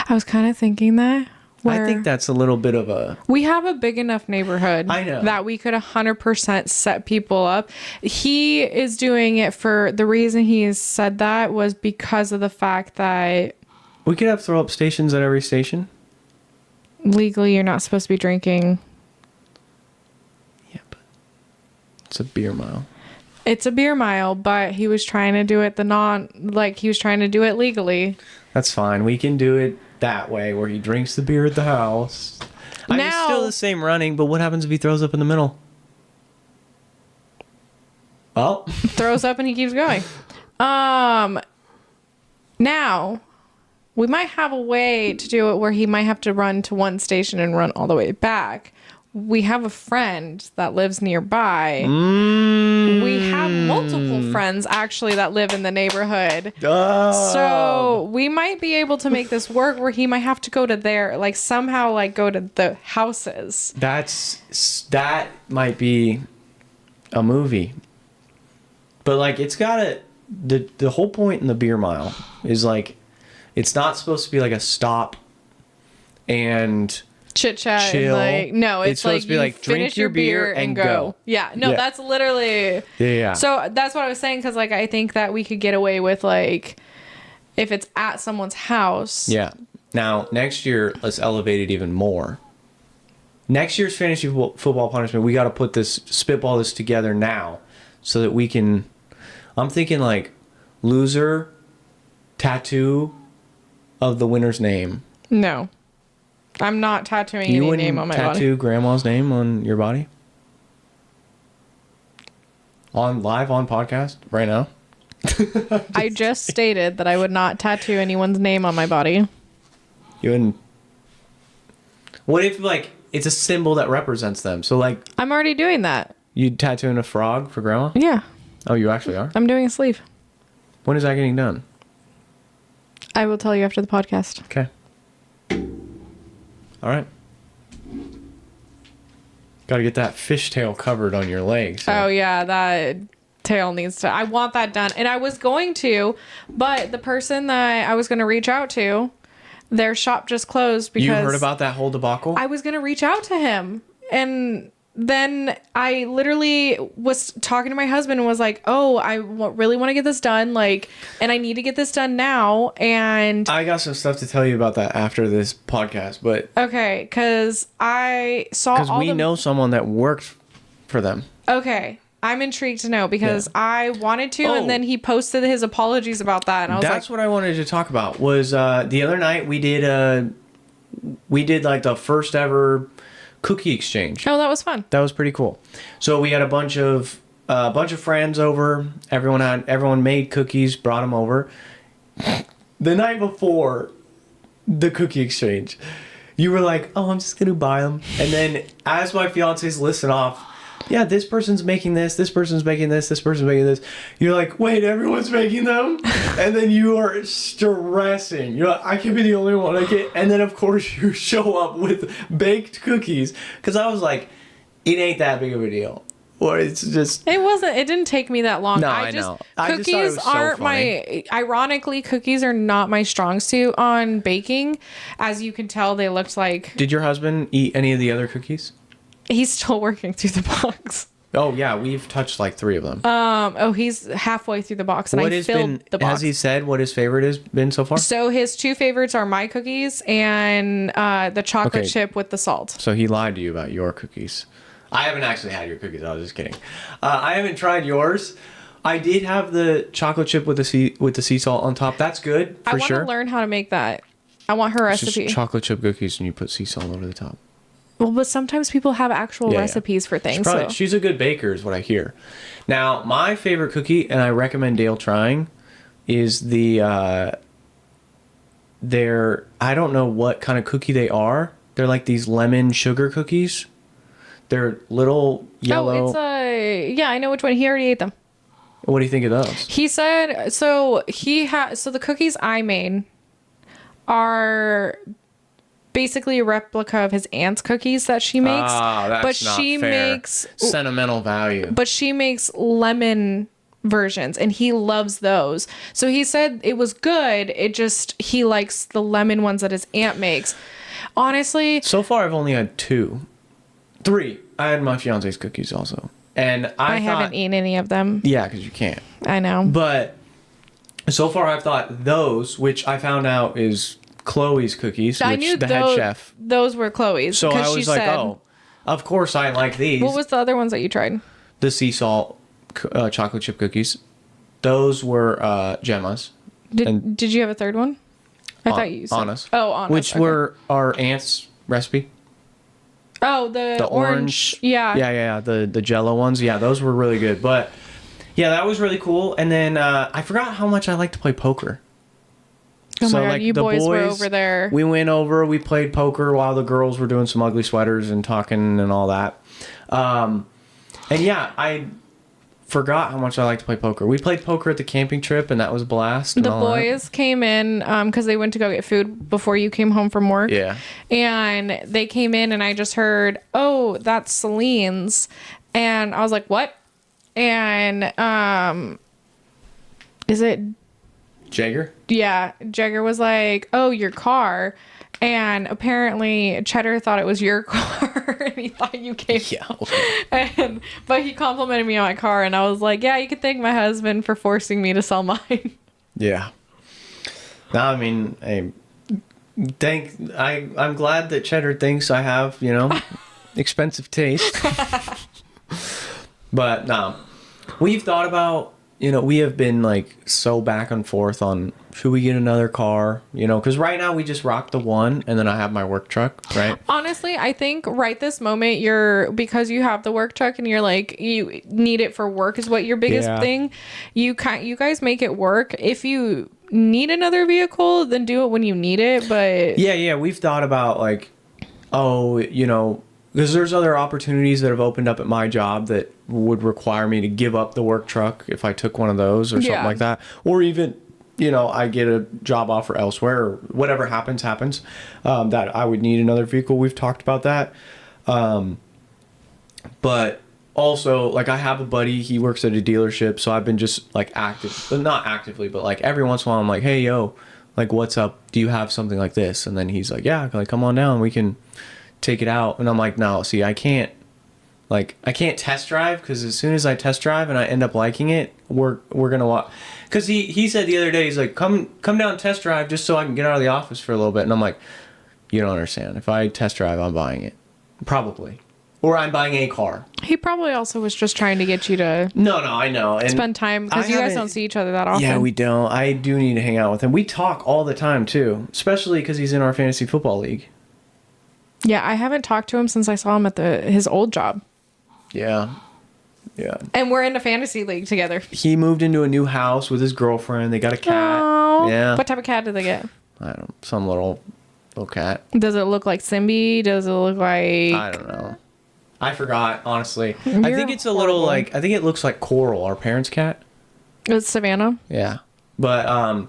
I was kind of thinking that. I think that's a little bit of a... We have a big enough neighborhood. I know. That we could 100% set people up. He is doing it for... The reason he said that was because of the fact that... We could have throw-up stations at every station. Legally, you're not supposed to be drinking. Yeah, but it's a beer mile. It's a beer mile, but he was trying to do it he was trying to do it legally. That's fine. We can do it that way, where he drinks the beer at the house. It's still the same running, but what happens if he throws up in the middle? Well, throws up and he keeps going. Now, we might have a way to do it where he might have to run to one station and run all the way back. We have a friend that lives nearby. We have multiple friends actually that live in the neighborhood. So we might be able to make this work where he might have to go to somehow go to the houses. That might be a movie. But it's got the whole point in the beer mile is it's not supposed to be a stop and chit chat chill. No, it's supposed to be finish your beer and go. Yeah, no, that's literally So that's what I was saying, because I think that we could get away with if it's at someone's house. Yeah. Now next year, let's elevate it even more. Next year's fantasy football punishment, we got to spitball this together now, so that we can. I'm thinking loser tattoo of the winner's name. No. I'm not tattooing any name on my body. You wouldn't tattoo grandma's name on your body? Live on podcast right now? I just stated that I would not tattoo anyone's name on my body. You wouldn't... What if it's a symbol that represents them? So I'm already doing that. You tattooing a frog for grandma? Yeah. Oh, you actually are? I'm doing a sleeve. When is that getting done? I will tell you after the podcast. Okay. All right. Got to get that fishtail covered on your leg. So. Oh, yeah. That tail needs to... I want that done. And I was going to, but the person that I was going to reach out to, their shop just closed because... You heard about that whole debacle? I was going to reach out to him. And then I literally was talking to my husband and was like, oh, really want to get this done. Like, and I need to get this done now. And I got some stuff to tell you about that after this podcast, but okay, because I saw because we know someone that worked for them. Okay. I'm intrigued to know because I wanted to, and then he posted his apologies about that, and I was that's what I wanted to talk about. Was the other night we did like the first ever cookie exchange. Oh, that was fun. That was pretty cool. So we had a bunch of friends over. Everyone made cookies, brought them over. The night before the cookie exchange, you were like, "Oh, I'm just gonna buy them," and then as my fiance's listed off. Yeah, this person's making this person's making this person's making this. You're like, wait, everyone's making them? And then you are stressing. You're like, I can't be the only one. And then, of course, you show up with baked cookies. Because I was like, it ain't that big of a deal. Or it's just... It didn't take me that long. No, I know. I just thought it was so aren't funny. ironically, cookies are not my strong suit on baking. As you can tell, they looked like... Did your husband eat any of the other cookies? He's still working through the box. Oh, yeah. We've touched like 3 of them. He's halfway through the box, and I filled the box. Has he said what his favorite has been so far? So his 2 favorites are my cookies and the chocolate chip with the salt. So he lied to you about your cookies. I haven't actually had your cookies. I was just kidding. I haven't tried yours. I did have the chocolate chip with the sea salt on top. That's good for sure. I want to learn how to make that. I want her It's recipe. just chocolate chip cookies and you put sea salt over the top. Well, but sometimes people have actual recipes for things. She's a good baker is what I hear. Now, my favorite cookie, and I recommend Dale trying, is I don't know what kind of cookie they are. They're like these lemon sugar cookies. They're little yellow. Yeah, I know which one. He already ate them. What do you think of those? He said, so the cookies I made are basically a replica of his aunt's cookies that she makes. That's but not she fair. makes Sentimental value. But she makes lemon versions and he loves those. So he said it was good. He likes the lemon ones that his aunt makes. Honestly, so far I've only had 3. I had my fiance's cookies also. And I haven't eaten any of them. Yeah, because you can't. I know. But so far I've thought those, which I found out is Chloe's cookies, I which knew the head chef. Those were Chloe's. So I was like, oh, of course I like these. What was the other ones that you tried? The sea salt chocolate chip cookies. Those were Gemma's. Did you have a third one? I thought you said. Anna's. Oh, Anna's. Which were our aunt's recipe. Oh, the orange. Yeah. Yeah. The Jello ones. Yeah, those were really good. But yeah, that was really cool. And then I forgot how much I like to play poker. Oh my God, you boys were over there. We went over, we played poker while the girls were doing some ugly sweaters and talking and all that. And yeah, I forgot how much I like to play poker. We played poker at the camping trip and that was a blast. The boys came in because they went to go get food before you came home from work. Yeah. And they came in and I just heard, oh, that's Celine's. And I was like, what? And is it... Jagger? Yeah, Jagger was like, oh, your car. And apparently Cheddar thought it was your car and he thought you came. Yeah. But he complimented me on my car and I was like, yeah, you can thank my husband for forcing me to sell mine. Yeah. No, I mean, I'm glad that Cheddar thinks I have, expensive taste. But no, we've thought about, we have been like so back and forth on should we get another car, because right now we just rock the one and then I have my work truck, right? Honestly, I think right this moment because you have the work truck and you're like, you need it for work is what your biggest thing. You guys make it work. If you need another vehicle, then do it when you need it. But yeah, we've thought about like, because there's other opportunities that have opened up at my job that would require me to give up the work truck if I took one of those or something like that. Or even, I get a job offer elsewhere or whatever happens, that I would need another vehicle. We've talked about that. But also, like, I have a buddy, he works at a dealership, so I've been just, like, not actively, but, like, every once in a while I'm like, hey, yo, like, what's up? Do you have something like this? And then he's like, yeah, like, come on down, we can take it out. And I'm like, no, see, I can't Like, I can't test drive because as soon as I test drive and I end up liking it, we're gonna watch. Because he said the other day, he's like, come down and test drive just so I can get out of the office for a little bit. And I'm like, you don't understand. If I test drive, I'm buying it. Probably. Or I'm buying a car. He probably also was just trying to get you to No, I know. And spend time because you guys don't see each other that often. Yeah, we don't. I do need to hang out with him. We talk all the time too, especially because he's in our fantasy football league. Yeah, I haven't talked to him since I saw him at his old job. Yeah. And we're in a fantasy league together. He moved into a new house with his girlfriend. They got a cat. Oh, yeah. What type of cat did they get? I don't know. Some little cat. Does it look like Simbi? Does it look like... I don't know. I forgot, honestly. You're I think it's a little horrible. like, I think it looks like Coral, our parents' cat. It's Savannah? Yeah. But,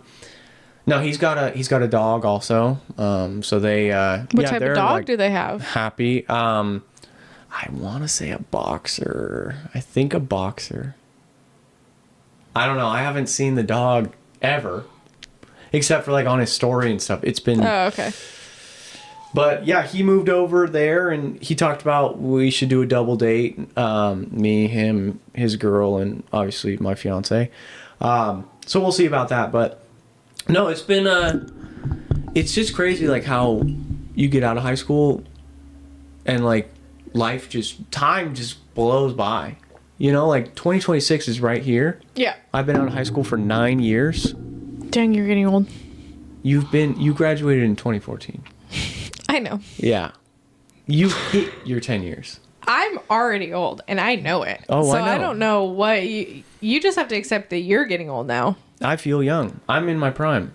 no, he's got a dog also. So they, What type of dog do they have? Happy. I want to say a boxer. I think a boxer. I don't know. I haven't seen the dog ever. Except for like on his story and stuff. It's been... Oh, okay. But yeah, he moved over there and he talked about we should do a double date. Me, him, his girl, and obviously my fiance. So we'll see about that. But no, it's been... it's just crazy like how you get out of high school and like time just blows by. You know, like 2026 is right here. Yeah. I've been out of high school for 9 years. Dang, you're getting old. You graduated in 2014. I know. Yeah. You hit your 10 years. I'm already old, and I know it. Oh, so I know. I don't know what... You just have to accept that you're getting old now. I feel young. I'm in my prime.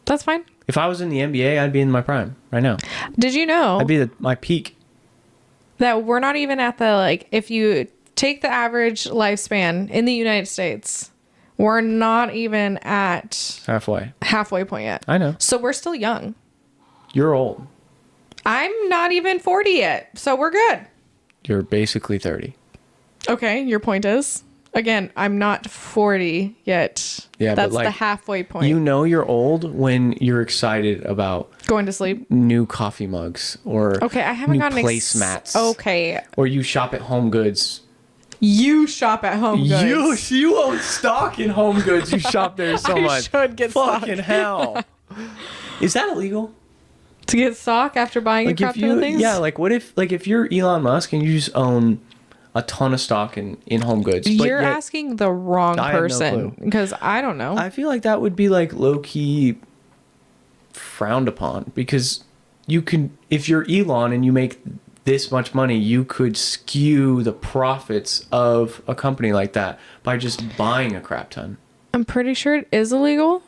That's fine. If I was in the NBA, I'd be in my prime right now. Did you know I'd be my peak. that we're not even at the, like, if you take the average lifespan in the United States, we're not even at halfway point yet. I know. So we're still young. You're old. I'm not even 40 yet, so we're good. You're basically 30. Okay, your point is? Again, I'm not 40 yet. Yeah, that's but like, the halfway point. You know you're old when you're excited about Going to sleep. new coffee mugs or Okay, I haven't new gotten placemats. Okay. Or you shop at Home Goods. You shop at Home Goods. You own stock in Home Goods. You shop there so I much. should get Fucking stock. hell. Is that illegal? To get stock after buying a crap ton of things? Yeah, like what if you're Elon Musk and you just own a ton of stock in Home Goods? But You're yet, asking the wrong I have no person clue. because I don't know. I feel like that would be like low key frowned upon because you can, if you're Elon and you make this much money, you could skew the profits of a company like that by just buying a crap ton. I'm pretty sure it is illegal.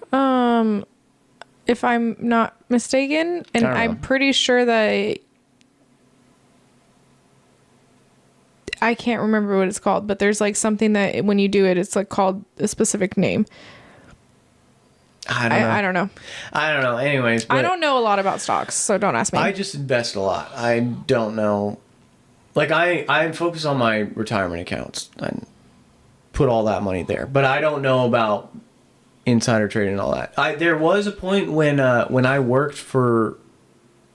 If I'm not mistaken, and I don't I'm know. pretty sure that I can't remember what it's called, but there's like something that when you do it, it's like called a specific name. I don't know. I don't know. Anyways, I don't know a lot about stocks, so don't ask me. I just invest a lot. I don't know. Like I focus on my retirement accounts and put all that money there. But I don't know about insider trading and all that. There was a point when I worked for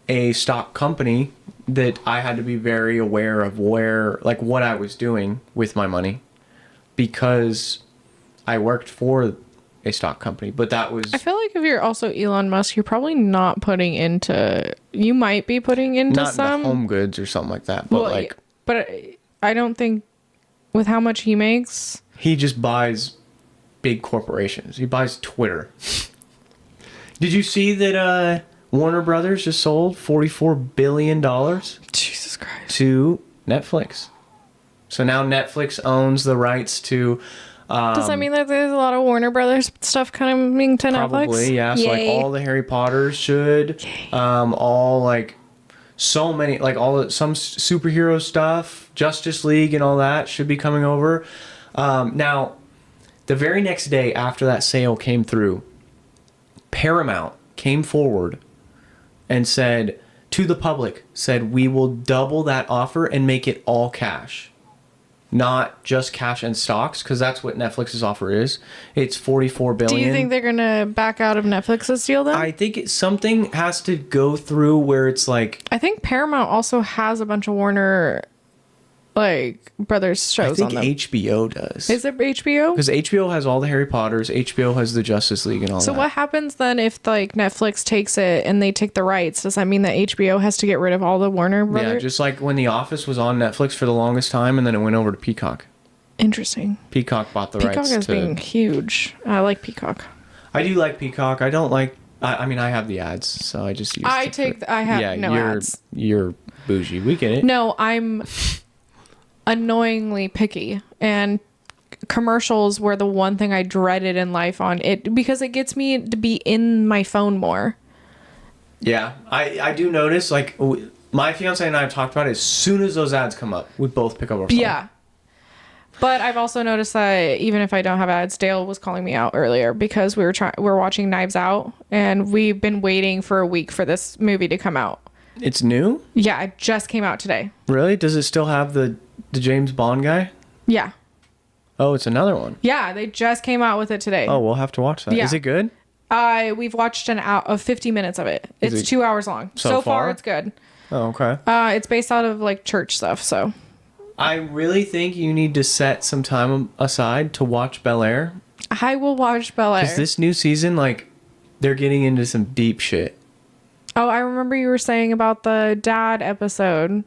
a stock company that I had to be very aware of what I was doing with my money because I worked for a stock company. But that was... I feel like if you're also Elon Musk, you're probably not putting into... You might be putting into not some... the Home Goods or something like that. But Well, but I don't think with how much he makes... He just buys big corporations. He buys Twitter. Did you see that Warner Brothers just sold $44 billion Jesus Christ. to Netflix? So now Netflix owns the rights to... Does that mean that there's a lot of Warner Brothers stuff coming to Netflix? Probably, yeah. So like all the Harry Potters should, all like so many, like some superhero stuff, Justice League and all that should be coming over. Now, the very next day after that sale came through, Paramount came forward and said to the public, we will double that offer and make it all cash. Not just cash and stocks, because that's what Netflix's offer is. It's $44 billion. Do you think they're gonna back out of Netflix's deal then? I think something has to go through where it's like... I think Paramount also has a bunch of Warner like brothers I shows think on them. HBO does. Is it HBO? Because HBO has all the Harry Potters, HBO has the Justice League and all So that. what happens then if like Netflix takes it and they take the rights? Does that mean that HBO has to get rid of all the Warner Brothers? Yeah, just like when The Office was on Netflix for the longest time, and then it went over to Peacock. Interesting. Peacock bought the Peacock rights is to. being huge. I like Peacock. I do like Peacock. I don't like. I mean, I have the ads, so I just use. I have no ads. You're bougie. We get it. No, I'm annoyingly picky, and commercials were the one thing I dreaded in life on it because it gets me to be in my phone more. Yeah, I do notice. Like my fiance and I have talked about it. As soon as those ads come up, we both pick up our phone. Yeah. But I've also noticed that even if I don't have ads, Dale was calling me out earlier because we're watching Knives Out, and we've been waiting for a week for this movie to come out. It's new? Yeah, it just came out today. Really? Does it still have the James Bond guy? Yeah. Oh, it's another one. Yeah, they just came out with it today. Oh, we'll have to watch that. Yeah. Is it good? We've watched an hour of 50 minutes of it. Is It's it 2 hours long. So far, it's good. Oh, okay. It's based out of like church stuff, so. I really think you need to set some time aside to watch Bel-Air. I will watch Bel-Air. Because this new season, like, they're getting into some deep shit. Oh, I remember you were saying about the dad episode.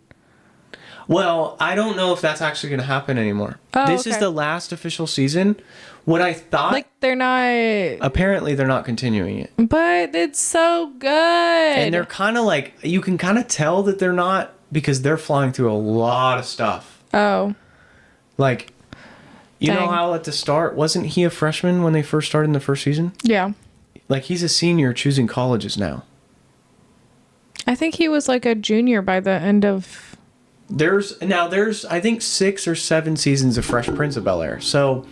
Well, I don't know if that's actually going to happen anymore. Oh, This is okay. the last official season. What I thought... Like, they're not... Apparently, they're not continuing it. But it's so good. And they're kind of like... You can kind of tell that they're not because they're flying through a lot of stuff. Oh. Like, you know Dang. how at the start, wasn't he a freshman when they first started in the first season? Yeah. Like, he's a senior choosing colleges now. I think he was like a junior by the end of... There's I think 6 or 7 seasons of Fresh Prince of Bel-Air. So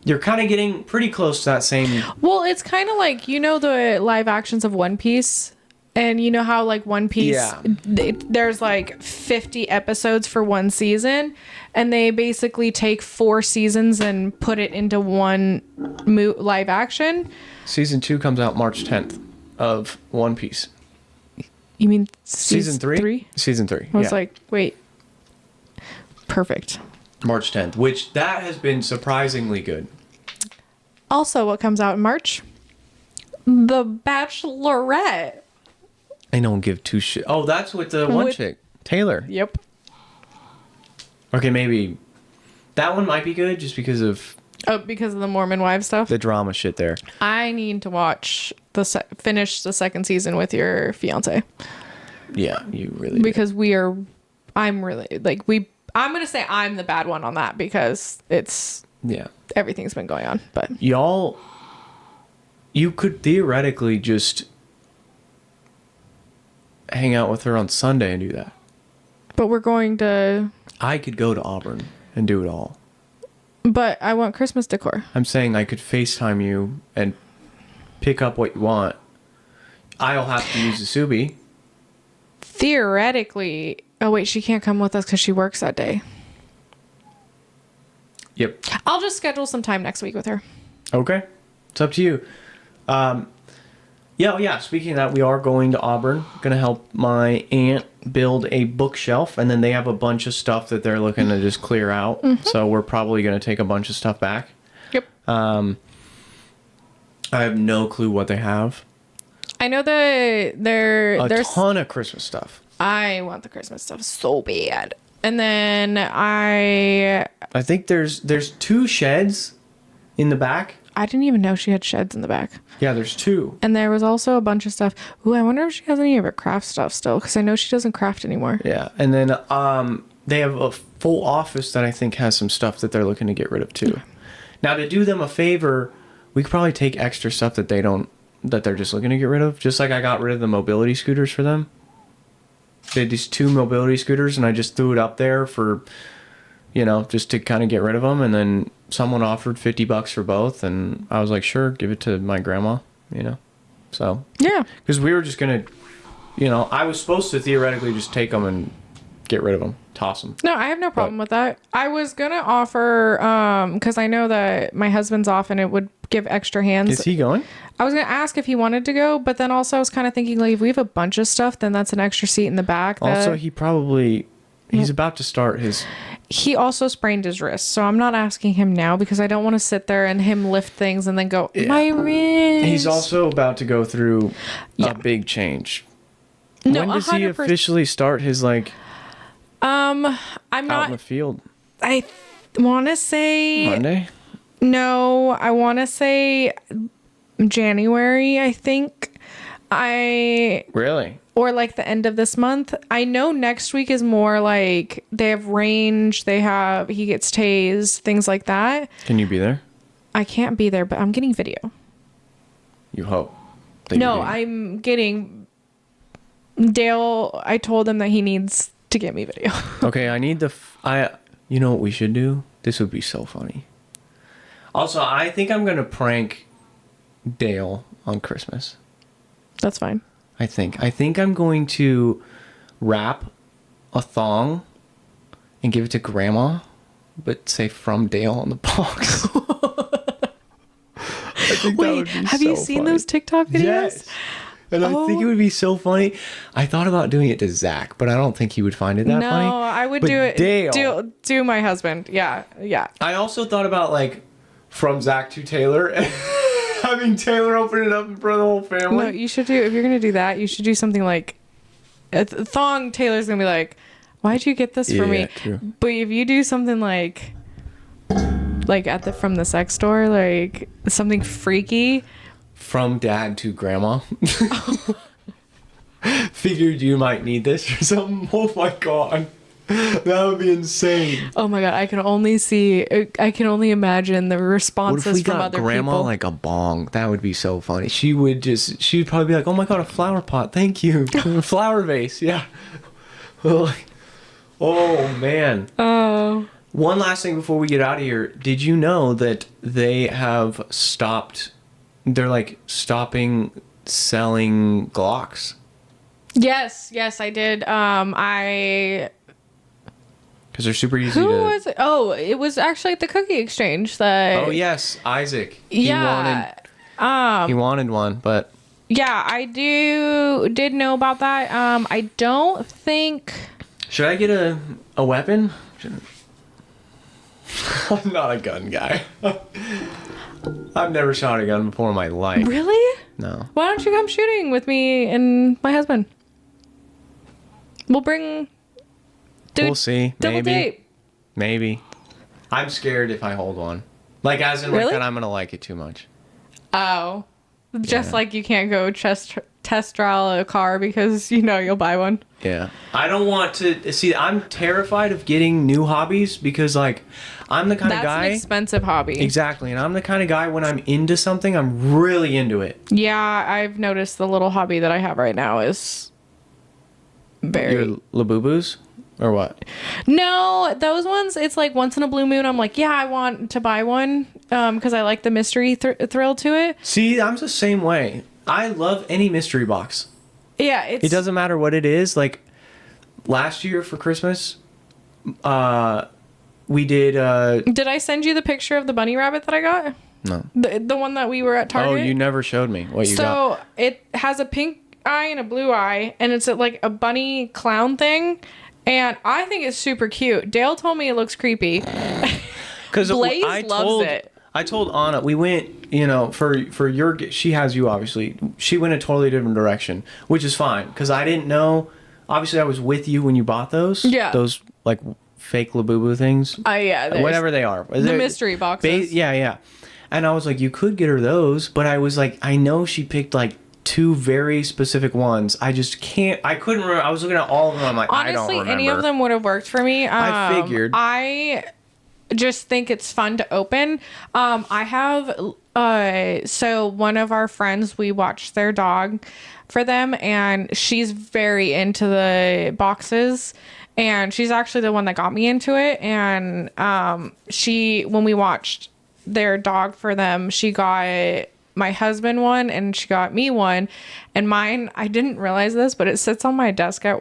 you're kind of getting pretty close to that same... Well, it's kind of like, you know, the live actions of One Piece? And you know how like One Piece, Yeah. there's like 50 episodes for one season, and they basically take 4 seasons and put it into one live action. Season 2 comes out March 10th of One Piece. You mean Season 3? Season 3, I was like, wait. Perfect. March 10th, which that has been surprisingly good. Also, what comes out in March? The Bachelorette. I don't give two shit. Oh, that's with the one chick. Taylor. Yep. Okay, maybe. That one might be good just because of Oh, because of the Mormon wife stuff? the drama shit there. I need to watch finish the second season with your fiance. Yeah, you really do. Because I'm really, like, I'm going to say I'm the bad one on that because Yeah. everything's been going on. But you could theoretically just hang out with her on Sunday and do that. But we're going to... I could go to Auburn and do it all. But I want Christmas decor. I'm saying I could FaceTime you and pick up what you want. I'll have to use the Subi. Theoretically... Oh, wait, she can't come with us because she works that day. Yep. I'll just schedule some time next week with her. Okay. It's up to you. Yeah, speaking of that, we are going to Auburn. Going to help my aunt build a bookshelf, and then they have a bunch of stuff that they're looking to just clear out. Mm-hmm. So we're probably going to take a bunch of stuff back. Yep. I have no clue what they have. I know that there's a ton of Christmas stuff. I want the Christmas stuff so bad. And then I think there's 2 sheds in the back. I didn't even know she had sheds in the back. Yeah, there's 2. And there was also a bunch of stuff. Ooh, I wonder if she has any of her craft stuff still, because I know she doesn't craft anymore. Yeah, and then they have a full office that I think has some stuff that they're looking to get rid of too. Now, to do them a favor, we could probably take extra stuff that they're just looking to get rid of. Just like I got rid of the mobility scooters for them. They had these 2 mobility scooters, and I just threw it up there for, just to kind of get rid of them, and then someone offered $50 for both, and I was like, sure, give it to my grandma, So Yeah. because we were just gonna, I was supposed to theoretically just take them and get rid of them, toss them. No, I have no problem with that. I was gonna offer, because I know that my husband's off, and it would give extra hands. Is he going? I was gonna ask if he wanted to go, but then also I was kind of thinking, like, if we have a bunch of stuff, then that's an extra seat in the back. Also, he's about to start his he also sprained his wrist, so I'm not asking him now because I don't want to sit there and him lift things and then go, my wrist. He's also about to go through a big change. No, when does he 100%. officially start his like I'm out not. in the field? I want to say Monday? No, I want to say January. I think Really? or like the end of this month. I know next week is more like they have range. He gets tased, things like that. Can you be there? I can't be there, but I'm getting video. You hope. No, I'm getting Dale. I told him that he needs to get me video. Okay, I need you know what we should do? This would be so funny. Also, I think I'm going to prank Dale on Christmas. That's fine. I think I'm going to wrap a thong and give it to Grandma, but say from Dale on the box. I think that would be have you seen those TikTok videos? Yes. And I think it would be so funny. I thought about doing it to Zach, but I don't think he would find it that funny. No, I would But do it. Dale. Do my husband. Yeah. I also thought about like from Zach to Taylor and having Taylor open it up in front of the whole family. No, you should do, if you're going to do that, you should do something like a thong. Taylor's going to be like, why'd you get this for me? True. But if you do something like from the sex store, like something freaky. From Dad to Grandma. Figured you might need this or something. Oh my God. That would be insane. Oh my God. I can only imagine the responses what if we from got other Grandma people. like a bong? That would be so funny. She'd probably be like, oh my God, a flower pot. Thank you. Flower vase. Yeah. Oh man. Oh. One last thing before we get out of here. Did you know that they have stopped, they're like stopping selling Glocks? Yes, I did. Because they're super easy Who to... was it? Oh, it was actually at the cookie exchange that... Oh, yes, Isaac. Yeah. He wanted one, but... Yeah, I did know about that. I don't think... Should I get a weapon? I'm not a gun guy. I've never shot a gun before in my life. Really? No. Why don't you come shooting with me and my husband? We'll bring... Dude, we'll see. double date. Maybe. I'm scared if I hold one. Like, as in, like, Really? that I'm going to like it too much. Oh. Just like you can't go test trial a car because you know you'll buy one. Yeah. I don't want to... See, I'm terrified of getting new hobbies because, like, I'm the kind of guy... That's an expensive hobby. Exactly. And I'm the kind of guy, when I'm into something, I'm really into it. Yeah, I've noticed the little hobby that I have right now is very... Your Labubu's? Or what? No, those ones, it's like once in a blue moon, I'm like, yeah, I want to buy one because I like the mystery thrill to it. See, I'm the same way. I love any mystery box. Yeah, It doesn't matter what it is. Like, last year for Christmas, we did... Did I send you the picture of the bunny rabbit that I got? No. The one that we were at Target? Oh, you never showed me what you got. So, it has a pink eye and a blue eye, and it's like a bunny clown thing. And I think it's super cute. Dale told me it looks creepy. Because Blaze loves it. I told Anna, we went, for your, she has you obviously. She went a totally different direction, which is fine. Because I didn't know, obviously I was with you when you bought those. Yeah. Those like fake Labubu things. Yeah. Whatever they are. The mystery boxes. Yeah. And I was like, you could get her those. But I was like, I know she picked like 2 very specific ones. I couldn't remember. I was looking at all of them. I'm like, honestly, I don't remember. any of them would have worked for me. I figured. I just think it's fun to open. I have, so one of our friends, we watched their dog for them, and she's very into the boxes. And she's actually the one that got me into it. And when we watched their dog for them, she got my husband one and she got me one, and mine, I didn't realize this, but it sits on my desk at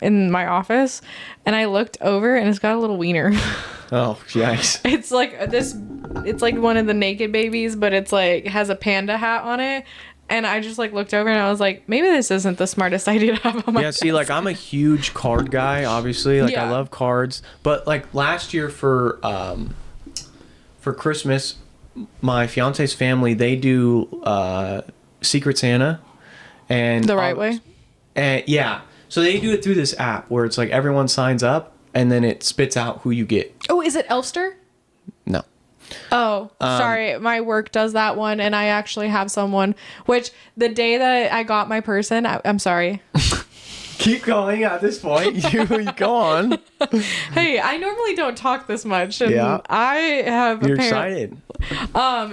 in my office, and I looked over and it's got a little wiener. Oh, yikes. It's like one of the naked babies, but it's like has a panda hat on it, And I just like looked over and I was like, maybe this isn't the smartest idea to have on my Yeah, see, like I'm a huge card guy, obviously. Like I Yeah. love cards. But like last year for Christmas, my fiance's family, they do Secret Santa. And the right way. And yeah. So they do it through this app where it's like everyone signs up and then it spits out who you get. Oh, is it Elfster? No. Oh, sorry. My work does that one, and I actually have someone, which the day that I got my person, I'm sorry. Keep going at this point. You go on. Hey, I normally don't talk this much, and Yeah. I have You're excited.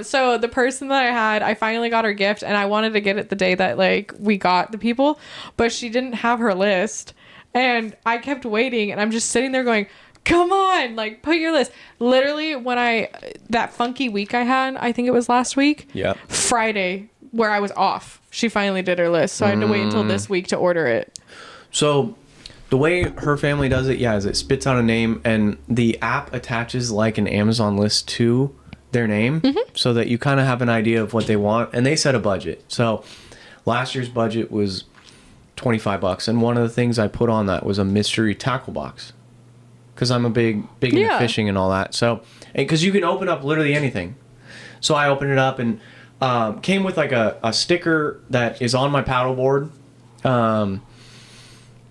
So the person that I had, I finally got her gift, and I wanted to get it the day that like we got the people, but she didn't have her list, and I kept waiting, and I'm just sitting there going, come on, like put your list. Literally when that funky week I had, I think it was last week. Yeah. Friday where I was off, she finally did her list. So I had to wait until this week to order it. So the way her family does it, is it spits out a name and the app attaches like an Amazon list to their name so that you kind of have an idea of what they want, and they set a budget. So last year's budget was $25, and one of the things I put on that was a mystery tackle box. Because I'm a big into fishing and all that. So, because you can open up literally anything. So I opened it up and came with like a sticker that is on my paddleboard.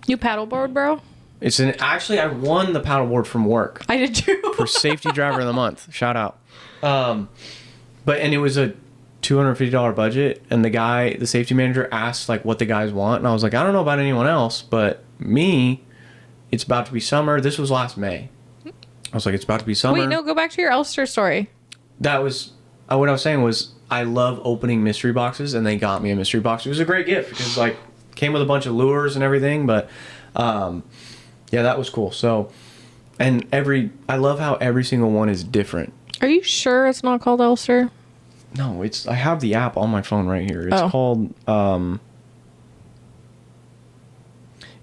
You paddleboard, bro? Actually, I won the paddleboard from work. I did too. For Safety Driver of the Month. Shout out. And it was a $250 budget. And the safety manager asked like what the guys want. And I was like, I don't know about anyone else, but me... It's about to be summer. This was last May. I was like, it's about to be summer. Wait, no, go back to your Elster story. That was, what I was saying was, I love opening mystery boxes, and they got me a mystery box. It was a great gift, because, like, came with a bunch of lures and everything, but, yeah, that was cool. So, and I love how every single one is different. Are you sure it's not called Elster? No, I have the app on my phone right here.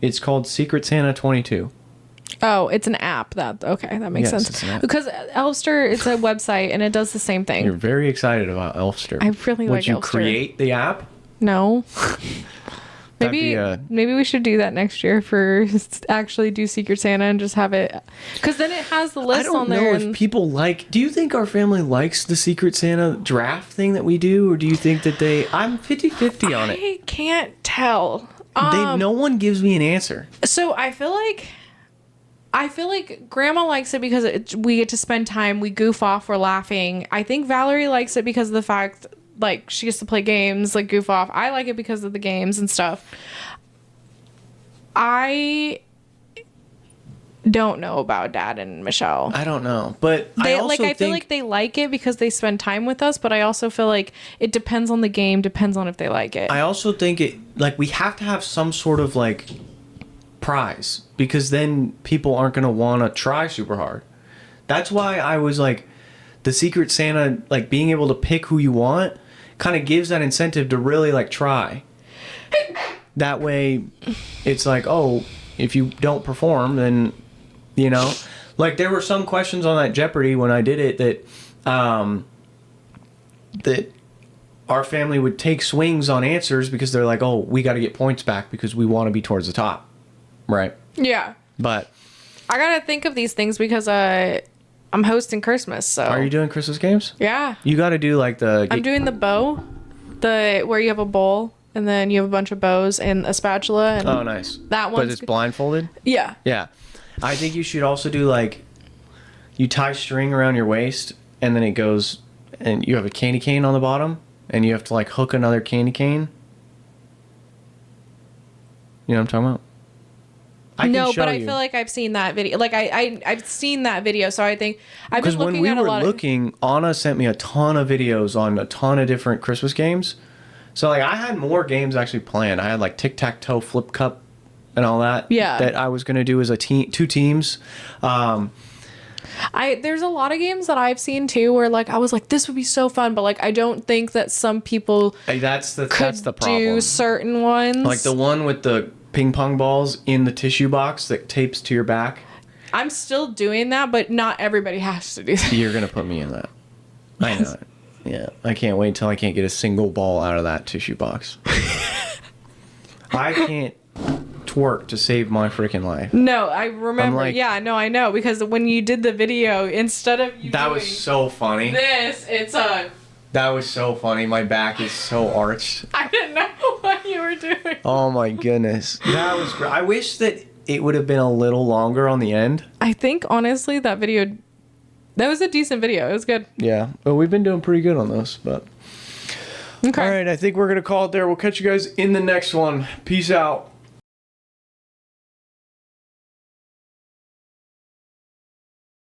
It's called Secret Santa 22. Oh, it's an app. That makes sense. It's an app. Because Elster, it's a website and it does the same thing. You're very excited about Elfster. I really like Would you Elfster. create the app? No. That'd Maybe we should do that next year for actually do Secret Santa and just have it, because then it has the list on there. I don't know if people do you think our family likes the Secret Santa draft thing that we do, or do you think that I'm 50-50 on it? I can't tell. No one gives me an answer. So I feel like Grandma likes it because we get to spend time, we goof off, we're laughing. I think Valerie likes it because of the fact like she gets to play games, like goof off. I like it because of the games and stuff. I don't know about Dad and Michelle. I don't know, but I feel like they like it because they spend time with us, but I also feel like it depends on the game, depends on if they like it. I also think we have to have some sort of like prize, because then people aren't going to want to try super hard. That's why I was like, the Secret Santa, like being able to pick who you want kind of gives that incentive to really like try. That way it's like, oh, if you don't perform, then like there were some questions on that Jeopardy when I did it that our family would take swings on answers because they're like, oh, we got to get points back because we want to be towards the top. Right. Yeah. But I got to think of these things because I'm hosting Christmas. So are you doing Christmas games? Yeah. You got to do like I'm doing the bow, where you have a bowl and then you have a bunch of bows and a spatula. And oh, nice. That one. But it's blindfolded? Yeah. Yeah. I think you should also do like, you tie string around your waist and then it goes, and you have a candy cane on the bottom and you have to like hook another candy cane. You know what I'm talking about? No, but I feel like I've seen that video. Like I've seen that video, so I think I've been looking at a lot of. Anna sent me a ton of videos on a ton of different Christmas games. So like I had more games actually planned. I had like tic-tac-toe, flip cup, and all that. Yeah. That I was gonna do as a team, 2 teams. There's a lot of games that I've seen too where like I was like, this would be so fun, but like I don't think that some people that's the problem. Do certain ones. Like the one with the ping pong balls in the tissue box that tapes to your back. I'm still doing that, but not everybody has to do that. You're gonna put me in that. I know it. Yeah, I can't wait until I can't get a single ball out of that tissue box. I can't twerk to save my freaking life. No, I remember. like- Yeah, no, I know. Because when you did the video, instead of you That doing was so funny. this, it's a... That was so funny. My back is so arched. I didn't know what you were doing. Oh my goodness. That was great. I wish that it would have been a little longer on the end. I think, honestly, that video... That was a decent video. It was good. Yeah. But we've been doing pretty good on those, but... Okay. All right, I think we're going to call it there. We'll catch you guys in the next one. Peace out.